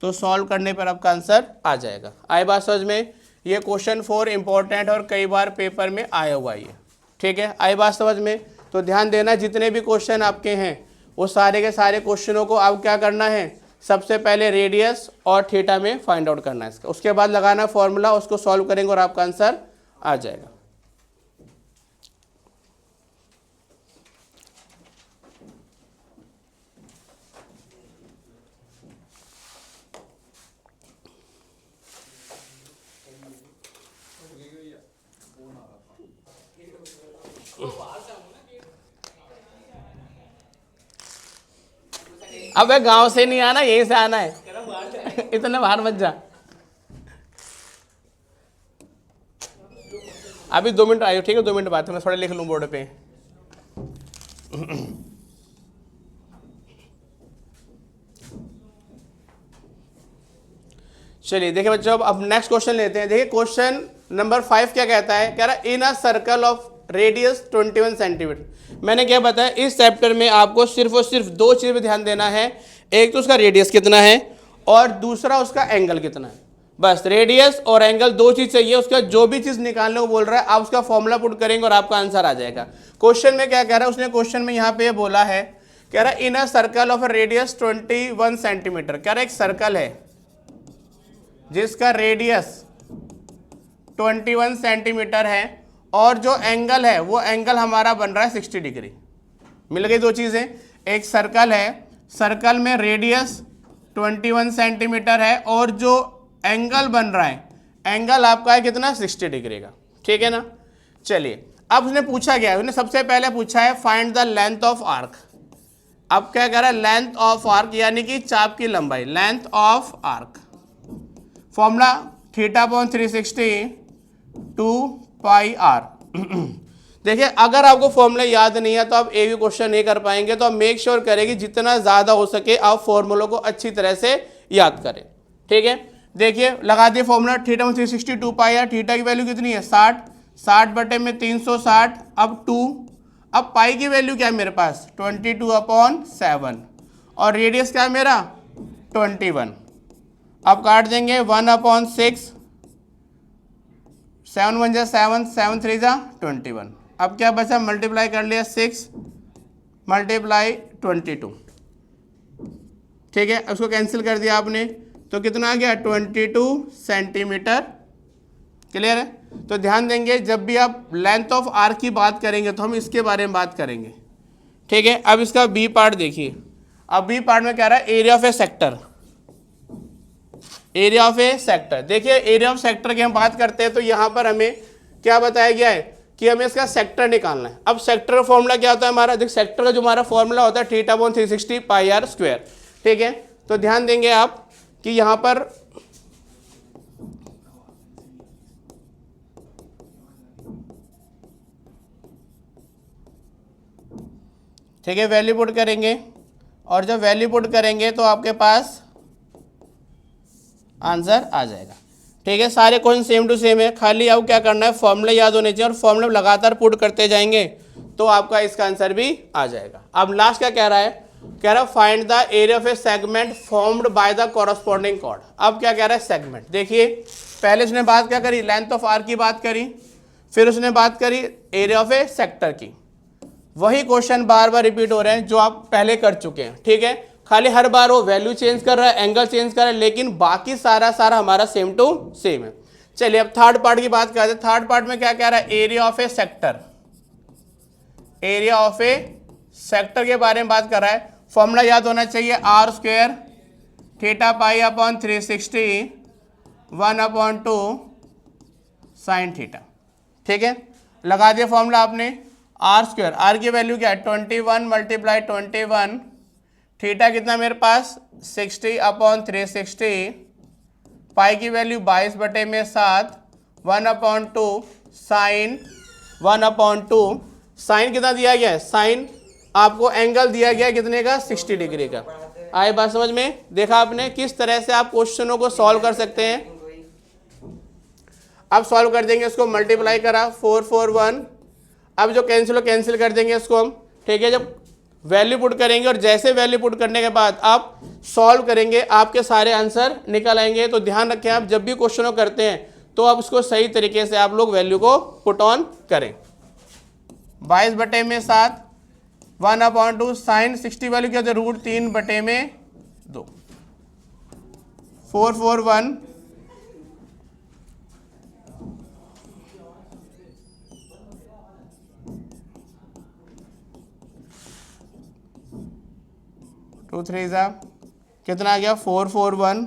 तो सॉल्व करने पर आपका आंसर आ जाएगा। आए बात समझ में, ये क्वेश्चन 4 इंपॉर्टेंट और कई बार पेपर में आया हुआ है, ठीक है। आए बात समझ में, तो ध्यान देना जितने भी क्वेश्चन आपके हैं वो सारे के सारे क्वेश्चनों को अब क्या करना है, सबसे पहले रेडियस और थीटा में फाइंड आउट करना है इसका, उसके बाद लगाना फॉर्मूला, उसको सॉल्व करेंगे और आपका आंसर आ जाएगा। अबे गांव से नहीं आना, यहीं से आना है इतने बाहर मत जा। अभी 2 मिनट आयो, ठीक है, 2 मिनट बाद मैं थोड़ा लिख लूँ बोर्ड पे। चलिए देखिए बच्चों, अब नेक्स्ट क्वेश्चन लेते हैं। देखिए क्वेश्चन नंबर 5 क्या कहता है, कह रहा है in a circle of radius 21 centimetre. मैंने क्या बताया, इस चैप्टर में आपको सिर्फ और सिर्फ 2 चीज़ पे ध्यान देना है, एक तो उसका रेडियस कितना है और दूसरा उसका एंगल कितना है। बस रेडियस और एंगल 2 चीज़ चाहिए, उसका जो भी चीज़ निकालने को बोल रहा है आप उसका फॉर्मूला पुट करेंगे और आपका आंसर आ जाएगा। क्वेश्चन में क्या कह रहा है, उसने क्वेश्चन में यहाँ पे बोला है, कह रहा है in a circle of radius 21 centimetre. कह रहा है एक सर्कल है जिसका रेडियस 21 सेंटीमीटर है और जो एंगल है वो एंगल हमारा बन रहा है 60 डिग्री। मिल गई 2 चीज़ें, एक सर्कल है, सर्कल में रेडियस 21 सेंटीमीटर है और जो एंगल बन रहा है, एंगल आपका है कितना 60 डिग्री का, ठीक है ना। चलिए अब उसने पूछा गया, उसने सबसे पहले पूछा है find the length of arc. अब क्या कह रहा है, लेंथ ऑफ आर्क यानी कि चाप की लंबाई, length of arc. Formula theta upon 360 2 pi r. देखिए अगर आपको फॉर्मूला याद नहीं है तो आप एक भी क्वेश्चन नहीं कर पाएंगे, तो आप मेक श्योर करें कि जितना ज़्यादा हो सके आप फॉर्मूलों को अच्छी तरह से याद करें, ठीक है। देखिए लगा दिए फॉर्मूला, थीटा में 360 2 पाई आर, थीटा की वैल्यू कितनी है 60, 60 बटे में 360, अब 2, अब पाई की वैल्यू क्या है मेरे पास 22/7 और रेडियस क्या है मेरा 21। अब काट देंगे 1/6, 7 1 जा 7, 7 3 जा 21। अब क्या बचा, मल्टीप्लाई कर लिया 6 मल्टीप्लाई 22, ठीक है। उसको कैंसिल कर दिया आपने तो कितना आ गया 22 सेंटीमीटर। क्लियर है। तो ध्यान देंगे जब भी आप लेंथ ऑफ आर्क की बात करेंगे तो हम इसके बारे में बात करेंगे, ठीक है। अब इसका बी पार्ट देखिए, अब बी पार्ट में कह रहा है area of a sector, area of a sector. देखिए एरिया ऑफ सेक्टर की हम बात करते हैं तो यहाँ पर हमें क्या बताया गया है कि हमें इसका सेक्टर निकालना है। अब सेक्टर का फॉर्मूला क्या होता है हमारा, देख सेक्टर का जो हमारा फॉर्मूला होता है theta upon 360 pi r square, ठीक है। तो ध्यान देंगे आप कि यहाँ पर ठीक है वैल्यू पुट करेंगे और जब वैल्यू पुट करेंगे तो आपके पास आंसर आ जाएगा। ठीक है, सारे क्वेश्चन सेम टू सेम है, खाली अब क्या करना है, फॉर्मूला याद होने चाहिए और फॉर्मूला लगातार पुट करते जाएंगे तो आपका इसका आंसर भी आ जाएगा। अब लास्ट क्या कह रहा है, कह रहा है find the area of a segment formed by the corresponding chord. अब क्या कह रहा है, सेगमेंट। देखिए पहले उसने बात क्या करी, लेंथ ऑफ आर की बात करी, फिर उसने बात करी एरिया ऑफ ए सेक्टर की। वही क्वेश्चन बार बार रिपीट हो रहे हैं जो आप पहले कर चुके हैं, ठीक है, खाली हर बार वो वैल्यू चेंज कर रहा है, एंगल चेंज कर रहा है, लेकिन बाकी सारा हमारा सेम टू सेम है। चलिए अब थर्ड पार्ट की बात करते हैं। थर्ड पार्ट में क्या कह रहा है, area of a sector, area of a sector के बारे में बात कर रहा है। फॉर्मूला याद होना चाहिए, r square theta pi upon 360 1/2 sine theta. ठीक है, लगा दिया फॉर्मूला आपने, आर स्क्वायर, आर की वैल्यू क्या है 21 × 21, थीटा कितना मेरे पास 60/360, पाई की वैल्यू 22/7, 1/2 साइन 1/2, साइन कितना दिया गया है, साइन आपको एंगल दिया गया है कितने का, 60 डिग्री का। आए बात समझ में, देखा आपने किस तरह से आप क्वेश्चनों को सॉल्व कर सकते हैं। अब सॉल्व कर देंगे, इसको मल्टीप्लाई करा 4 4 1, अब जो कैंसिल हो कैंसिल कर देंगे इसको हम, ठीक है। जब वैल्यू पुट करेंगे और जैसे वैल्यू पुट करने के बाद आप सॉल्व करेंगे, आपके सारे आंसर निकल आएंगे। तो ध्यान रखें, आप जब भी क्वेश्चनों करते हैं तो आप उसको सही तरीके से आप लोग वैल्यू को पुट ऑन करें। 22/7 1/2 साइन 60 वैल्यू क्या होती है, √3/2, 4 4 1 2 3 ज़ा कितना आ गया 4 4 1,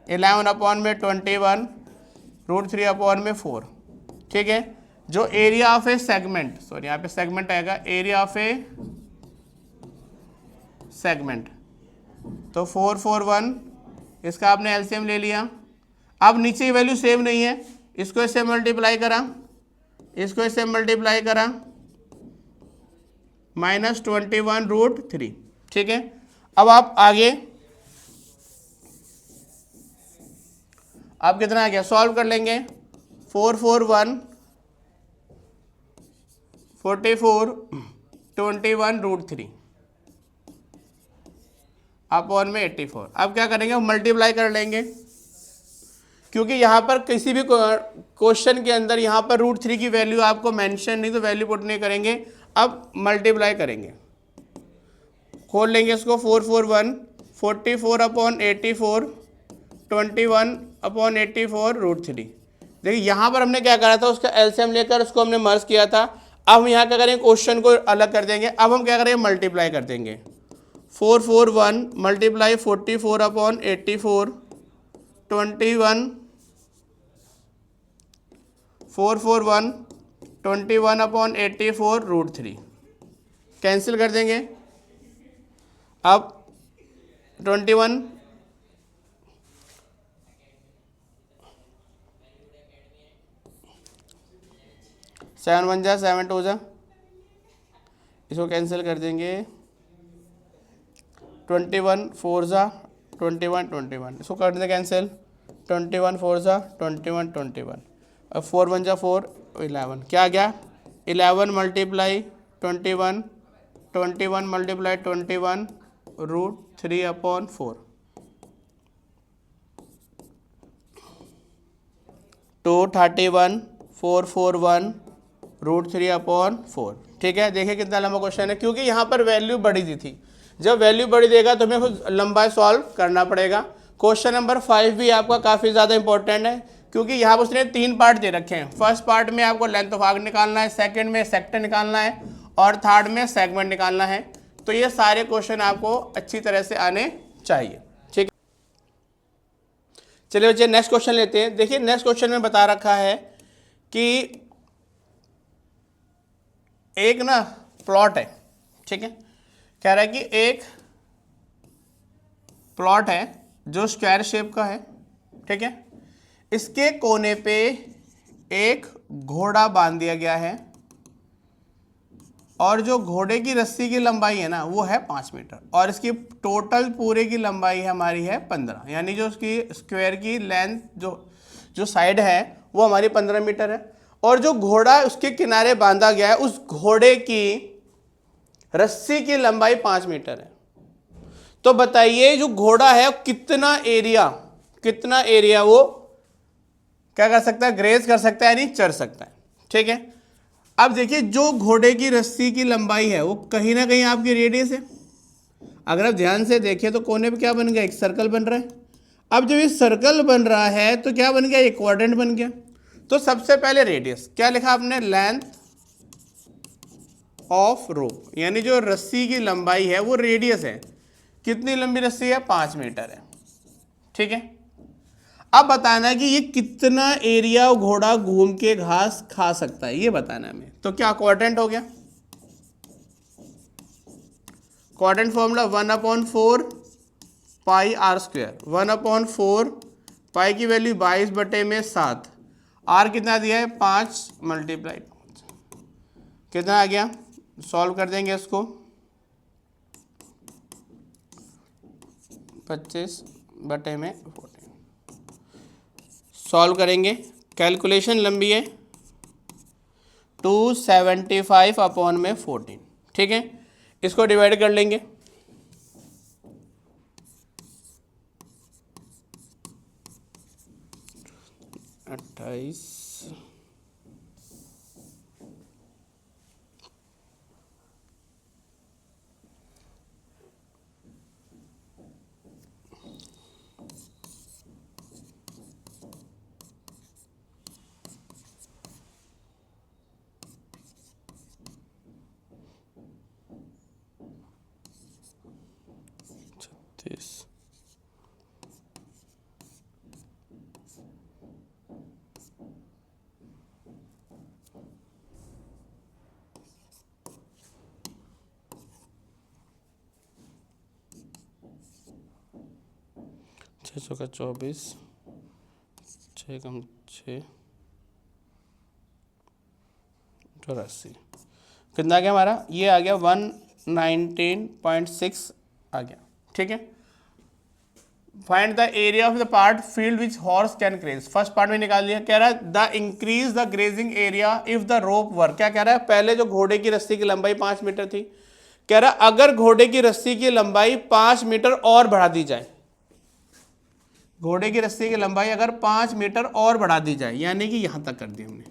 11/21 √3/4। ठीक है, जो area of a segment, sorry यहाँ पे सेगमेंट आएगा, एरिया ऑफ ए सेगमेंट, तो 4 4 1, इसका आपने एलसीएम ले लिया। अब नीचे की वैल्यू सेम नहीं है, इसको इससे मल्टीप्लाई करा, इसको इससे मल्टीप्लाई करा, -21√3। ठीक है, अब आप आगे, अब कितना आ गया, सॉल्व कर लेंगे। 4 4 1 44 21√3 अपॉन में 84। अब क्या करेंगे, मल्टीप्लाई कर लेंगे, क्योंकि यहाँ पर किसी भी क्वेश्चन के अंदर यहाँ पर √3 की वैल्यू आपको मेंशन नहीं, तो वैल्यू पुट नहीं करेंगे। अब मल्टीप्लाई करेंगे, खोल लेंगे इसको, 4 4 1 44/84 21/84 √3। देखिए यहाँ पर हमने क्या करा था, उसका एलसीएम लेकर उसको हमने मर्ज किया था। अब हम यहाँ क्या करेंगे, क्वेश्चन को अलग कर देंगे। अब हम क्या करेंगे, मल्टीप्लाई कर देंगे, 4 4 1 मल्टीप्लाई 44/84 21 4 4 1 21/84 √3, कैंसिल कर देंगे। अब 21 7 1 जा 7 2 जा, इसको कैंसिल कर देंगे। 21 4 जा 21 21, इसको कर देंगे कैंसिल। 21 4 जा 21 21, अब 4 1 जा 4 11, क्या आ गया 11 मल्टीप्लाई 21 21 मल्टीप्लाई 21 √3/4 231 4 4 1 √3/4। ठीक है, देखिए कितना लंबा क्वेश्चन है, क्योंकि यहाँ पर वैल्यू बड़ी दी थी। जब वैल्यू बड़ी देगा तो हमें खुद लंबा सॉल्व करना पड़ेगा। क्वेश्चन नंबर 5 भी आपका काफ़ी ज़्यादा इंपॉर्टेंट है, क्योंकि यहाँ पर उसने 3 पार्ट दे रखे हैं। फर्स्ट पार्ट में आपको लेंथ ऑफ आर्क निकालना है, सेकंड में सेक्टर निकालना है और थर्ड में सेगमेंट निकालना है। तो ये सारे क्वेश्चन आपको अच्छी तरह से आने चाहिए। ठीक है, चलिए बच्चे नेक्स्ट क्वेश्चन लेते हैं। देखिए नेक्स्ट क्वेश्चन में बता रखा है कि एक ना प्लॉट है, ठीक है, कह रहा है कि एक प्लॉट है जो स्क्वायर शेप का है, ठीक है, इसके कोने पे एक घोड़ा बांध दिया गया है और जो घोड़े की रस्सी की लंबाई है ना वो है 5 मीटर और इसकी टोटल पूरे की लंबाई हमारी है 15, यानी जो उसकी स्क्वायर की लेंथ जो जो साइड है वो हमारी 15 मीटर है, और जो घोड़ा उसके किनारे बांधा गया है उस घोड़े की रस्सी की लंबाई 5 मीटर है। तो बताइए जो घोड़ा है कितना एरिया वो क्या कर सकता है, ग्रेज कर सकता है, यानी चर सकता है। ठीक है, अब देखिए जो घोड़े की रस्सी की लंबाई है वो कहीं ना कहीं आपकी रेडियस है। अगर आप ध्यान से देखें तो कोने पे क्या बन गया, एक सर्कल बन रहा है। अब जब ये सर्कल बन रहा है तो क्या बन गया, एक क्वाड्रेंट बन गया। तो सबसे पहले रेडियस क्या लिखा आपने, लेंथ ऑफ रोप, यानी जो रस्सी की लंबाई है वो रेडियस है। कितनी लंबी रस्सी है, 5 मीटर है। ठीक है, अब बताना है कि ये कितना एरिया घोड़ा घूम के घास खा सकता है, ये बताना है हमें। तो क्या क्वाड्रेंट हो गया, quadrant formula 1/4 pi r square, 1/4 pi की वैल्यू 22/7, आर कितना दिया है 5 मल्टीप्लाई कितना आ गया, सॉल्व कर देंगे इसको, 25/14 सॉल्व करेंगे। कैलकुलेशन लंबी है, 275/14। ठीक है, इसको डिवाइड कर लेंगे, 28 36 600 का 24 6 कम 6 84 कितना आ गया हमारा, ये आ गया 119.6 आ गया। ठीक है, find the area of the part field which horse can graze, first part में निकाल लिया। कह रहा है the increase the grazing area if the rope were, क्या कह रहा है, पहले जो घोड़े की रस्सी की लंबाई 5 मीटर थी, कह रहा है अगर घोड़े की रस्सी की लंबाई 5 मीटर और बढ़ा दी जाए, घोड़े की रस्सी की लंबाई अगर 5 मीटर और बढ़ा दी जाए, यानी कि यहां तक कर दी हमने,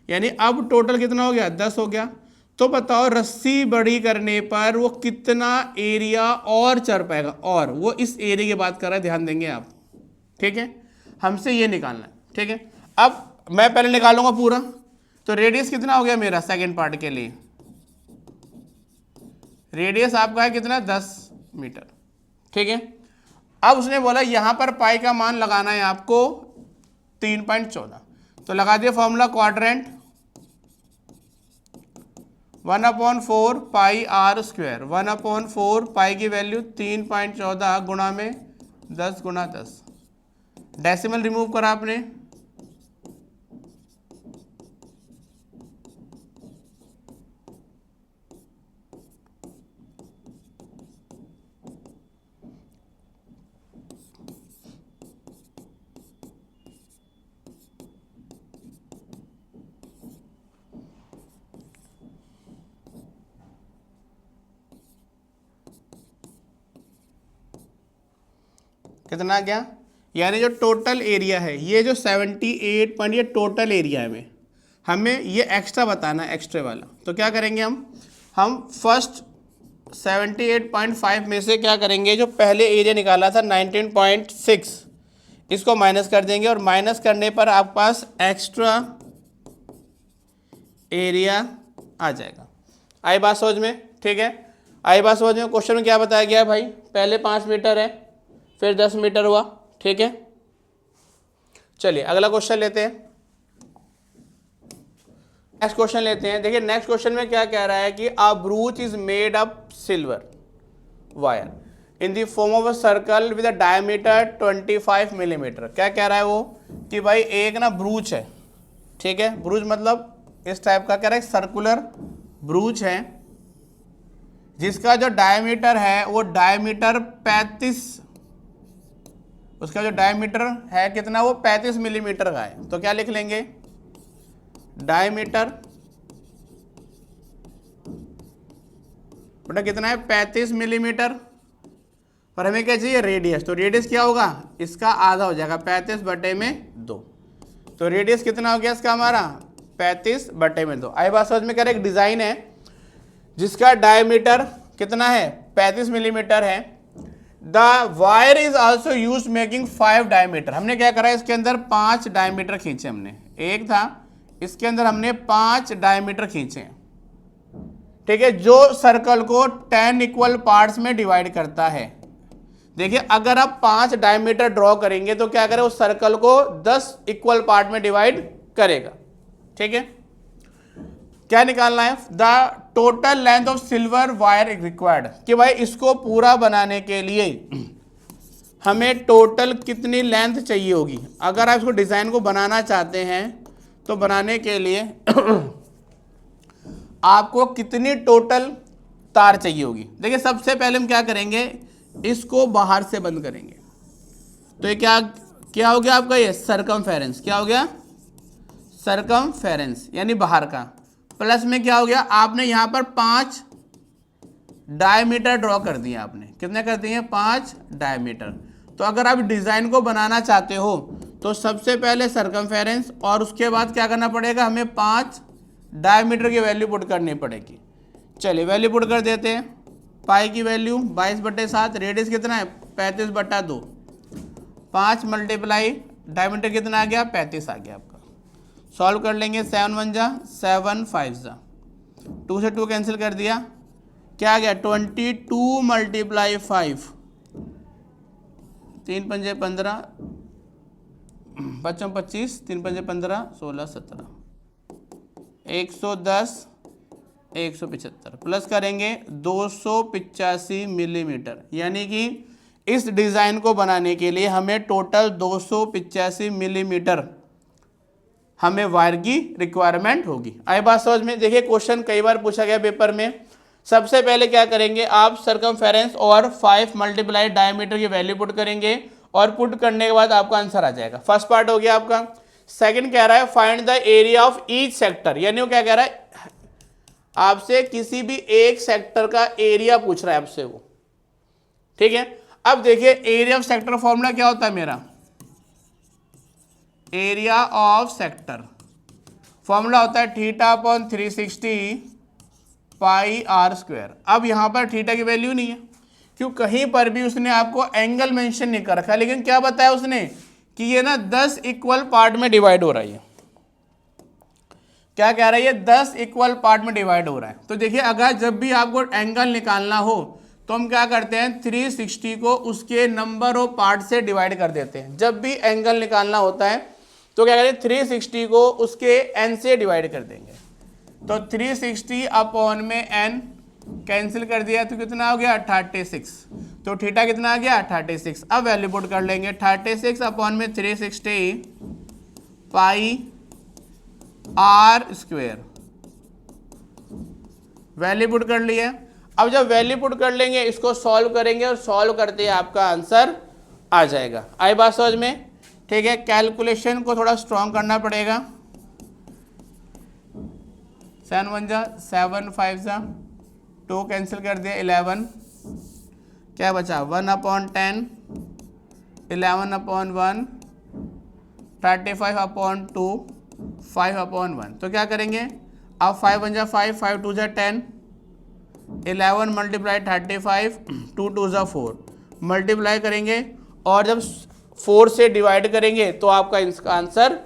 यानी अब टोटल कितना हो गया, 10 हो गया। तो बताओ रस्सी बड़ी करने पर वो कितना एरिया और चर पाएगा, और वो इस एरिया की बात कर रहा है, ध्यान देंगे आप। ठीक है, हमसे ये निकालना है। ठीक है, अब मैं पहले निकालूंगा पूरा, तो रेडियस कितना हो गया मेरा सेकंड पार्ट के लिए, रेडियस आपका है कितना, 10 मीटर। ठीक है, अब उसने बोला यहां पर पाई का मान लगाना है आपको 3.14, तो लगा दिया formula quadrant 1/4 pi r square, 1/4 pi की वैल्यू 3.14 गुणा में 10 गुणा 10, डेसिमल रिमूव करा आपने, कितना गया, यानी जो टोटल एरिया है ये जो 78 पॉइंट ये टोटल एरिया है में, हमें ये एक्स्ट्रा बताना है, एक्स्ट्रा वाला। तो क्या करेंगे हम फर्स्ट 78.5 में से क्या करेंगे, जो पहले एरिया निकाला था 19.6 इसको माइनस कर देंगे, और माइनस करने पर आपके पास एक्स्ट्रा एरिया आ जाएगा। आई बात समझ में, ठीक है, आई बात समझ में। क्वेश्चन में क्या बताया गया है भाई, पहले 5 मीटर है फिर 10 मीटर हुआ। ठीक है, चलिए अगला क्वेश्चन लेते हैं, नेक्स्ट क्वेश्चन लेते हैं। देखिए नेक्स्ट क्वेश्चन में क्या कह रहा है कि a brooch is made up silver wire in the form of a circle with a diameter 25 millimetre. क्या कह रहा है वो कि भाई एक ना ब्रूच है, ठीक है, ब्रूच मतलब इस टाइप का, कह रहा है सर्कुलर ब्रूच है जिसका जो डायमीटर है वो डायमीटर 35 उसका जो डायमीटर है कितना, वो 35 मिलीमीटर का है। तो क्या लिख लेंगे, डायमीटर बेटा कितना है, 35 मिलीमीटर। पर हमें क्या चाहिए, रेडियस। तो रेडियस क्या होगा, इसका आधा हो जाएगा, 35/2। तो रेडियस कितना हो गया इसका हमारा, 35/2। आई बात समझ में। कह रहे एक डिजाइन है जिसका डायमीटर कितना है, 35 मिलीमीटर है। The wire is also use making 5 diameter. हमने क्या करा, इसके अंदर 5 डायमीटर खींचे हमने, एक था इसके अंदर हमने 5 डायमीटर खींचे, ठीक है, जो सर्कल को 10 इक्वल पार्ट्स में डिवाइड करता है। देखिए अगर आप 5 डायमीटर ड्रॉ करेंगे तो क्या करें, उस सर्कल को 10 इक्वल पार्ट में डिवाइड करेगा, ठीक है। क्या निकालना है, the total length of silver wire required, कि भाई इसको पूरा बनाने के लिए हमें टोटल कितनी लेंथ चाहिए होगी। अगर आप इसको डिजाइन को बनाना चाहते हैं तो बनाने के लिए आपको कितनी टोटल तार चाहिए होगी। देखिए सबसे पहले हम क्या करेंगे, इसको बाहर से बंद करेंगे। तो ये क्या हो गया आपका, ये सरकमफेरेंस। क्या हो गया, सरकमफेरेंस यानी बाहर का। प्लस में क्या हो गया, आपने यहां पर 5 डायमीटर ड्रॉ कर दिए। आपने कितने कर दिए, 5 डायमीटर। तो अगर आप डिजाइन को बनाना चाहते हो तो सबसे पहले सरकमफेरेंस और उसके बाद क्या करना पड़ेगा, हमें 5 डायमीटर की वैल्यू पुट करनी पड़ेगी। चलिए वैल्यू पुट कर देते हैं। पाई की वैल्यू 22/7, रेडियस कितना है 35/2, 5 मल्टीप्लाई डायमीटर कितना आ गया 35 आ गया आपका। सॉल्व कर लेंगे, 7 1 जा 7 5 जा, 2 से 2 कैंसिल कर दिया, क्या आ गया 22 मल्टीप्लाई 5, 3 पंजे 15, 5 25, 3 पंजे 15, 16 17, 110 175 प्लस करेंगे 285 मिलीमीटर। यानी कि इस डिज़ाइन को बनाने के लिए हमें टोटल 285 मिलीमीटर हमें वायर की रिक्वायरमेंट होगी। आई बात समझ में। देखिए क्वेश्चन कई बार पूछा गया पेपर में। सबसे पहले क्या करेंगे, आप सरकमफेरेंस और 5 मल्टीप्लाई डायमीटर की वैल्यू पुट करेंगे और पुट करने के बाद आपका आंसर आ जाएगा। फर्स्ट पार्ट हो गया आपका। सेकंड कह रहा है find the area of each sector, यानी वो क्या कह रहा है, आपसे किसी भी एक सेक्टर का एरिया पूछ रहा है आपसे वो, ठीक है। अब देखिए एरिया ऑफ सेक्टर फॉर्मूला क्या होता है मेरा, एरिया ऑफ सेक्टर फॉर्मूला होता है θ/360 πr²। अब यहां पर थीटा की वैल्यू नहीं है, क्यों, कहीं पर भी उसने आपको एंगल मेंशन नहीं कर रखा, लेकिन क्या बताया उसने कि ये ना 10 इक्वल पार्ट में डिवाइड हो रहा है। क्या कह रहा है, ये 10 इक्वल पार्ट में डिवाइड हो रहा है। तो देखिए अगर जब भी आपको एंगल निकालना हो तो हम क्या करते हैं, 360 को उसके नंबर ऑफ पार्ट से डिवाइड कर देते हैं। जब भी एंगल निकालना होता है तो क्या करें, 360 को उसके n से डिवाइड कर देंगे। तो 360 अपॉन में n कैंसिल कर दिया तो कितना हो गया 36। तो थीटा कितना आ गया 36। अब वैल्यू पुट कर लेंगे, 36 अपॉन में 360 पाई r², वैल्यू पुट कर लिए। अब जब वैल्यू पुट कर लेंगे इसको सॉल्व करेंगे और सॉल्व करते ही आपका आंसर आ जाएगा। आई बात समझ में, ठीक है। कैलकुलेशन को थोड़ा स्ट्रॉन्ग करना पड़ेगा। 7 1 जा 7 5 जा, 2 कैंसिल कर दिया 11, क्या बचा 1/10, 11/1, 35/2, 5/1। तो क्या करेंगे, अब 5 1 जा 5, 5 2 जा 10, 11 मल्टीप्लाई 35, 2 2 जा 4 मल्टीप्लाई करेंगे और जब 4 से डिवाइड करेंगे तो आपका इसका आंसर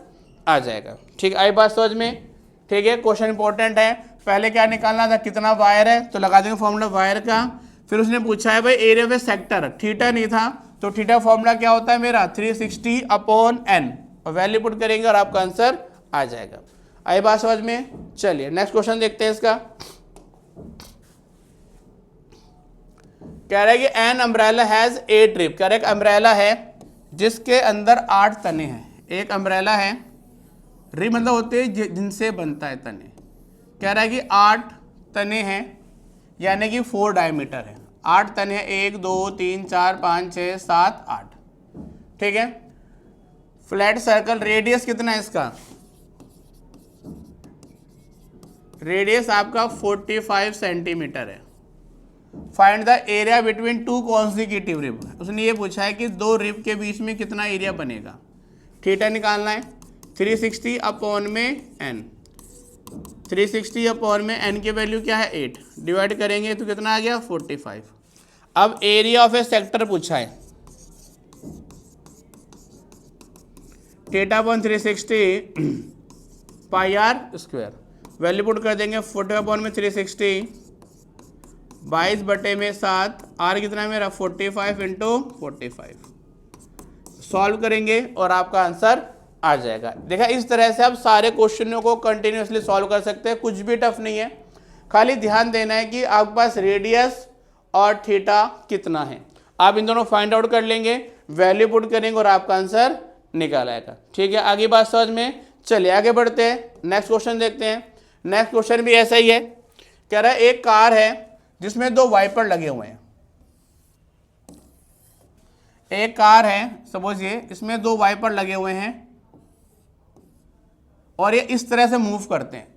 आ जाएगा। ठीक, आई बात समझ में, ठीक है। क्वेश्चन इंपॉर्टेंट है। पहले क्या निकालना था, कितना वायर है, तो लगा देंगे फॉर्मूला वायर का। फिर उसने पूछा है भाई एरिया ऑफ सेक्टर, थीटा नहीं था तो थीटा फॉर्मूला क्या होता है मेरा 360 अपॉन n, और वैल्यू पुट करेंगे और आपका आंसर आ जाएगा। आई बात समझ में। चलिए नेक्स्ट क्वेश्चन देखते हैं इसका। कह रहा है कि एन अम्ब्रेला हैज 8 रिब। कह रहा है कि अम्ब्रेला है जिसके अंदर 8 तने हैं। एक अम्ब्रेला है, रिब मतलब होते हैं जिनसे बनता है तने। कह रहा है कि 8 तने हैं, यानी कि 4 डायमीटर है। 8 तने हैं, 1 2 3 4 5 6 7 8। ठीक है। फ्लैट सर्कल रेडियस कितना है इसका, रेडियस आपका 45 सेंटीमीटर है। Find the area between two consecutive rib, उसने ये पूछा है कि दो रिब के बीच में कितना एरिया बनेगा। थीटा निकालना है, 360 अपॉन में n, 360 अपॉन में n की वैल्यू क्या है 8, डिवाइड करेंगे तो कितना आ गया 45। अब एरिया ऑफ ए सेक्टर पूछा है, theta upon 360 pi r square, value put कर देंगे 40 अपॉन में 360 22 बटे में 7, आर कितना है मेरा 45 इंटू 45, सॉल्व करेंगे और आपका आंसर आ जाएगा। देखा, इस तरह से आप सारे क्वेश्चनों को कंटिन्यूसली सॉल्व कर सकते हैं, कुछ भी टफ नहीं है। खाली ध्यान देना है कि आपके पास रेडियस और थीटा कितना है, आप इन दोनों फाइंड आउट कर लेंगे, वैल्यू पुट करेंगे और आपका आंसर निकाल आएगा। ठीक है, आगे बात समझ में, चलिए आगे बढ़ते हैं, नेक्स्ट क्वेश्चन देखते हैं। नेक्स्ट क्वेश्चन भी ऐसा ही है, कह रहा है एक कार है जिसमें दो वाइपर लगे हुए हैं। एक कार है सपोज ये, इसमें दो वाइपर लगे हुए हैं और ये इस तरह से मूव करते हैं।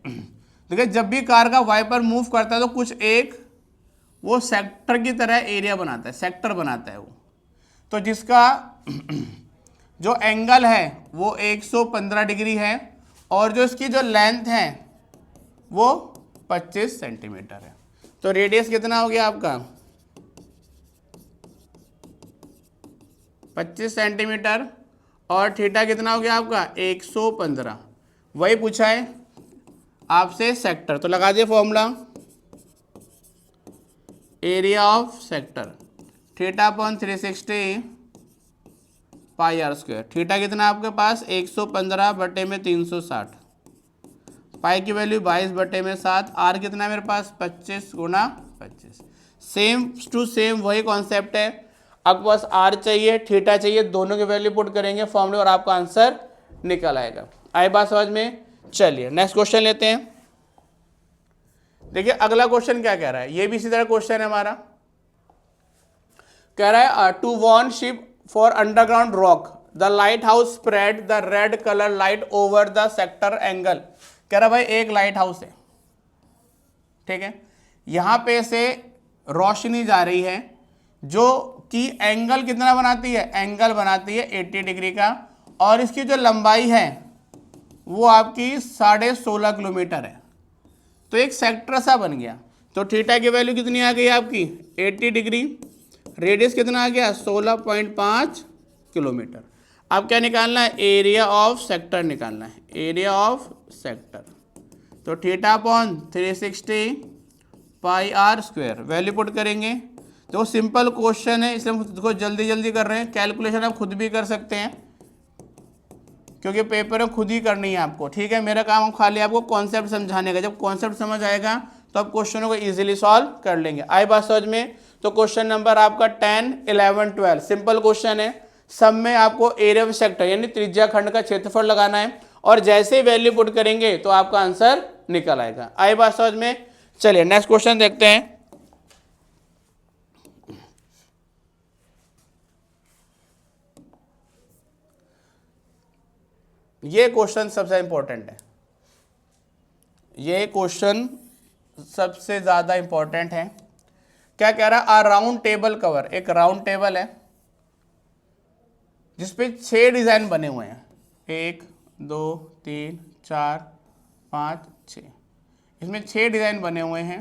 देखिए, जब भी कार का वाइपर मूव करता है तो कुछ एक वो सेक्टर की तरह एरिया बनाता है, सेक्टर बनाता है वो, तो जिसका जो एंगल है वो 115 डिग्री है और जो इसकी जो लेंथ है वो 25 सेंटीमीटर है। तो रेडियस कितना हो गया आपका 25 सेंटीमीटर और थीटा कितना हो गया आपका 115। वही पूछा है आपसे सेक्टर, तो लगा दिए formula, area of sector theta upon 360 pi r square. Theta कितना आपके पास 115 बटे में 360, पाई की वैल्यू 22 बटे में 7, आर कितना है मेरे पास 25 गुना 25। सेम टू सेम वही कॉन्सेप्ट है, आपके पास आर चाहिए थीटा चाहिए, दोनों की वैल्यू पुट करेंगे फॉर्मूले और आपका आंसर निकल आएगा। आई बात समझ में? चलिए नेक्स्ट क्वेश्चन लेते हैं। देखिए अगला क्वेश्चन क्या कह रहा है, ये भी इसी तरह क्वेश्चन है हमारा, कह रहा है to warn ship for underground rock the light house spread the red colour light over the sector angle. कह रहा भाई एक लाइट हाउस है, ठीक है, यहां पे से रोशनी जा रही है जो कि एंगल कितना बनाती है, एंगल बनाती है 80 डिग्री का, और इसकी जो लंबाई है वो आपकी 16.5 किलोमीटर है। तो एक सेक्टर सा बन गया। तो थीटा की वैल्यू कितनी आ गई आपकी 80 डिग्री, रेडियस कितना आ गया 16.5 किलोमीटर। अब क्या निकालना है, एरिया ऑफ सेक्टर निकालना है, एरिया ऑफ सेक्टर। तो theta upon 360 pi r square, value put करेंगे। तो सिंपल क्वेश्चन है इसलिए हम इसको जल्दी जल्दी कर रहे हैं, कैलकुलेशन आप खुद भी कर सकते हैं क्योंकि पेपर में खुद ही करनी है आपको, ठीक है। मेरा काम खाली आपको कॉन्सेप्ट समझाने का, जब कॉन्सेप्ट समझ आएगा तो आप क्वेश्चनों को इजीली सॉल्व कर लेंगे। आई बात समझ में? तो क्वेश्चन नंबर आपका 10, 11, 12 सिंपल क्वेश्चन है। सब में आपको एरिया ऑफ सेक्टर यानी त्रिज्या खंड का क्षेत्रफल लगाना है और जैसे ही वैल्यू पुट करेंगे तो आपका आंसर निकल आएगा। आई बात समझ में? चलिए नेक्स्ट क्वेश्चन देखते हैं। ये क्वेश्चन सबसे इंपॉर्टेंट है, ये क्वेश्चन सबसे ज्यादा इंपॉर्टेंट है। क्या कह रहा है, आ राउंड टेबल कवर, एक राउंड टेबल है जिसपे 6 डिजाइन बने हुए हैं, 1 2 3 4 5 6, इसमें 6 डिजाइन बने हुए हैं।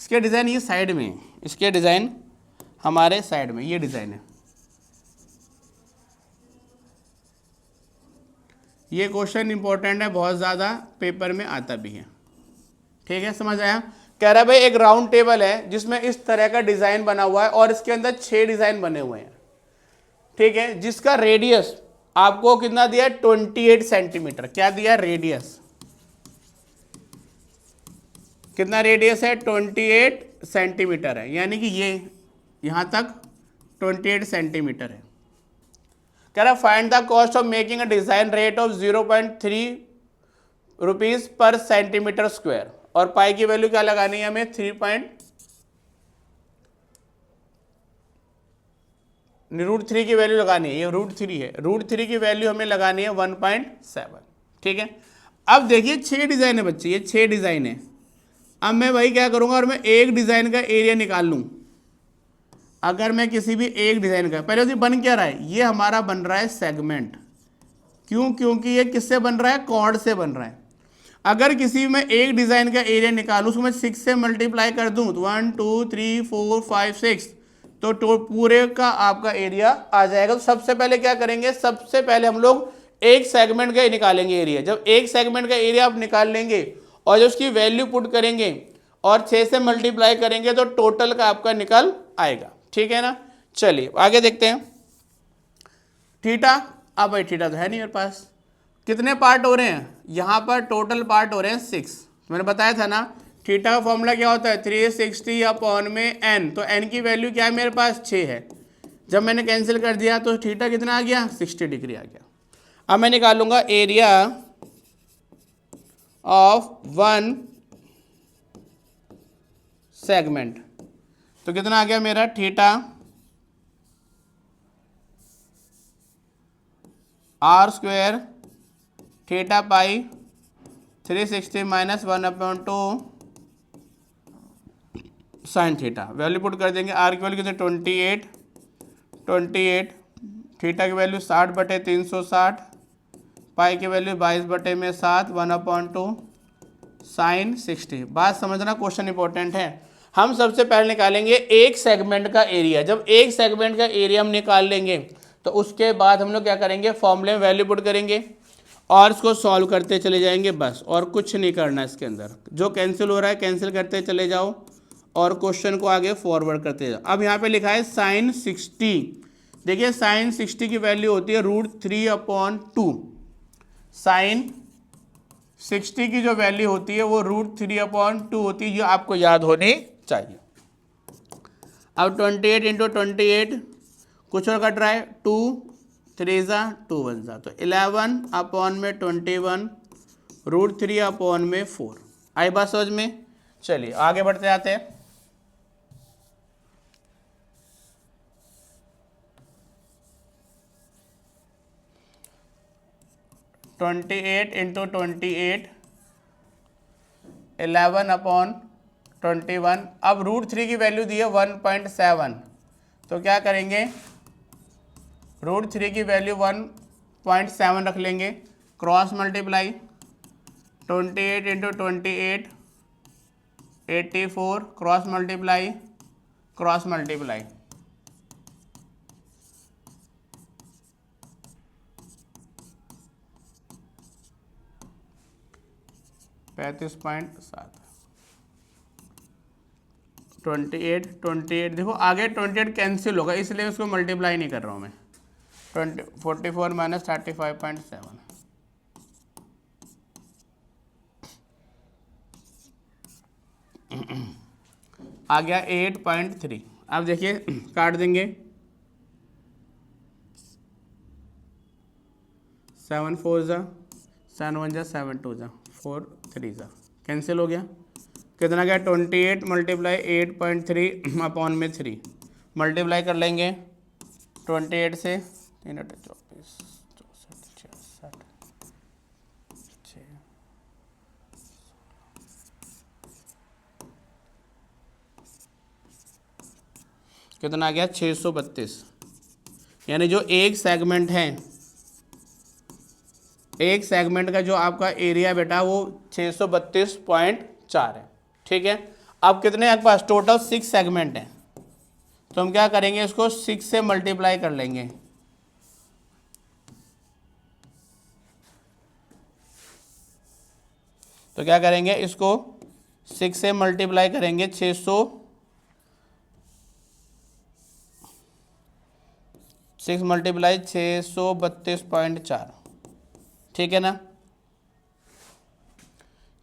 इसके डिजाइन ये साइड में है, इसके डिजाइन हमारे साइड में, ये डिजाइन है। ये क्वेश्चन इंपॉर्टेंट है, बहुत ज़्यादा पेपर में आता भी है, ठीक है, समझ आया? कह रहा है भाई एक राउंड टेबल है जिसमें इस तरह का डिज़ाइन बना हुआ है और इसके अंदर 6 डिज़ाइन बने हुए हैं, ठीक है, जिसका रेडियस आपको कितना दिया है 28 सेंटीमीटर। क्या दिया रेडियस, कितना रेडियस है 28 सेंटीमीटर है, यानी कि ये यहाँ तक 28 सेंटीमीटर है। कह रहा find the cost of making a design rate of 0.3 rupees per centimetre square, और पाई की वैल्यू क्या लगानी है हमें √3 की वैल्यू लगानी है, ये √3 है, √3 की वैल्यू हमें लगानी है 1.7। ठीक है, अब देखिए 6 डिज़ाइन है बच्चे, ये 6 डिज़ाइन है। अब मैं वही क्या करूँगा, और मैं एक डिज़ाइन का एरिया निकाल लूँ। अगर मैं किसी भी एक डिज़ाइन का, पहले उसे बन क्या रहा है, ये हमारा बन रहा है सेगमेंट। क्यों? क्योंकि ये किससे बन रहा है, कॉर्ड से बन रहा है। अगर किसी में एक डिज़ाइन का एरिया निकालूँ, उसको मैं 6 से मल्टीप्लाई कर दूँ तो 1 2 3 4 5 6, तो पूरे का आपका एरिया आ जाएगा। तो सबसे पहले क्या करेंगे, सबसे पहले हम लोग एक सेगमेंट का निकालेंगे एरिया। जब एक सेगमेंट का एरिया आप निकाल लेंगे और जब उसकी वैल्यू पुट करेंगे और 6 से मल्टीप्लाई करेंगे तो टोटल का आपका निकल आएगा। ठीक है ना, चलिए आगे देखते हैं। थीटा, अब भाई थीटा तो है नहीं मेरे पास, कितने पार्ट हो रहे हैं यहाँ पर, टोटल पार्ट हो रहे हैं 6। मैंने बताया था ना थीटा का फॉर्मूला क्या होता है, 360 अपॉन में n, तो n की वैल्यू क्या है मेरे पास 6 है। जब मैंने कैंसिल कर दिया तो थीटा कितना आ गया, 60 डिग्री आ गया। अब मैं निकालूंगा एरिया ऑफ वन सेगमेंट, तो कितना आ गया मेरा, theta r² theta pi 360 minus 1/2 sine theta. Value put कर देंगे, आर की वैल्यू कितने 28, थीटा की वैल्यू 60/360, पाई की वैल्यू 22/7 1/2 साइन 60। बात समझना, क्वेश्चन इंपॉर्टेंट है। हम सबसे पहले निकालेंगे एक सेगमेंट का एरिया। जब एक सेगमेंट का एरिया हम निकाल लेंगे तो उसके बाद हम लोग क्या करेंगे, फॉर्मूले में वैल्यू पुट करेंगे और इसको सॉल्व करते चले जाएंगे, बस और कुछ नहीं करना। इसके अंदर जो कैंसिल हो रहा है कैंसिल करते चले जाओ और क्वेश्चन को आगे फॉरवर्ड करते जाओ। अब यहाँ पे लिखा है साइन 60, देखिए साइन 60 की वैल्यू होती है √3/2। साइन 60 की जो वैल्यू होती है वो √3/2 होती है, जो आपको याद होनी चाहिए। अब 28 × 28 कुछ और कट रहा है, 2 3 ज़ा 2 1 ज़ा, तो 11/21 √3/4। आई बात समझ में? चलिए आगे बढ़ते जाते हैं। ट्वेंटी 28 11/21। अब √3 की वैल्यू दी है 1.7, तो क्या करेंगे, √3 की वैल्यू 1.7 रख लेंगे, क्रॉस मल्टीप्लाई 28 × 28 84, क्रॉस मल्टीप्लाई 35.7। 28 देखो आगे 28 कैंसिल होगा, इसलिए उसको मल्टीप्लाई नहीं कर रहा हूँ मैं। 44 माइनस 35.7, आ गया 8.3। अब देखिए काट देंगे, 7 4 ज़ा 7 1 ज़ा 7 2 ज़ा 4 3 ज़ा, कैंसिल हो गया। कितना गया, 28 मल्टीप्लाई 8.3/3, मल्टीप्लाई कर लेंगे 28 से, 3 8 24 64 66 6, कितना आ गया 632। यानी जो एक सेगमेंट है, एक सेगमेंट का जो आपका एरिया बेटा वो 632.4 है। ठीक है, अब कितने आपके पास टोटल 6 सेगमेंट हैं, तो हम क्या करेंगे, इसको 6 से मल्टीप्लाई कर लेंगे। तो क्या करेंगे, इसको 6 से मल्टीप्लाई करेंगे, 6 मल्टीप्लाई 632.4। ठीक है ना,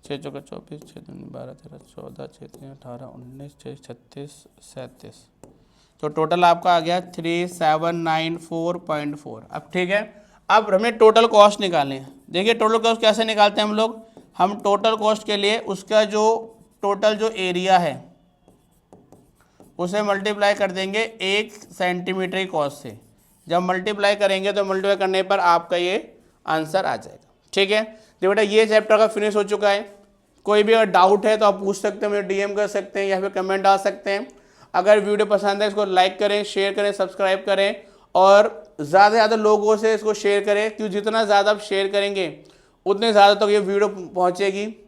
6 चौका 24 6 दूनी 12 13 14 6 3 18 19 6 36 37, तो टोटल आपका आ गया 3794.4। अब ठीक है, अब हमें टोटल कॉस्ट निकालनी है। देखिए टोटल कॉस्ट कैसे निकालते हैं हम लोग, हम टोटल कॉस्ट के लिए उसका जो टोटल जो एरिया है उसे मल्टीप्लाई कर देंगे 1 सेंटीमीटर की कॉस से। जब मल्टीप्लाई करेंगे तो मल्टीप्लाई करने पर आपका ये आंसर आ जाएगा। ठीक है, तो बेटा ये चैप्टर का फिनिश हो चुका है। कोई भी अगर डाउट है तो आप पूछ सकते हैं, मुझे डीएम कर सकते हैं या फिर कमेंट डाल सकते हैं। अगर वीडियो पसंद है इसको लाइक करें, शेयर करें, सब्सक्राइब करें और ज़्यादा से ज़्यादा लोगों से इसको शेयर करें, क्योंकि जितना ज़्यादा आप शेयर करेंगे उतने ज़्यादा तक ये वीडियो पहुँचेगी।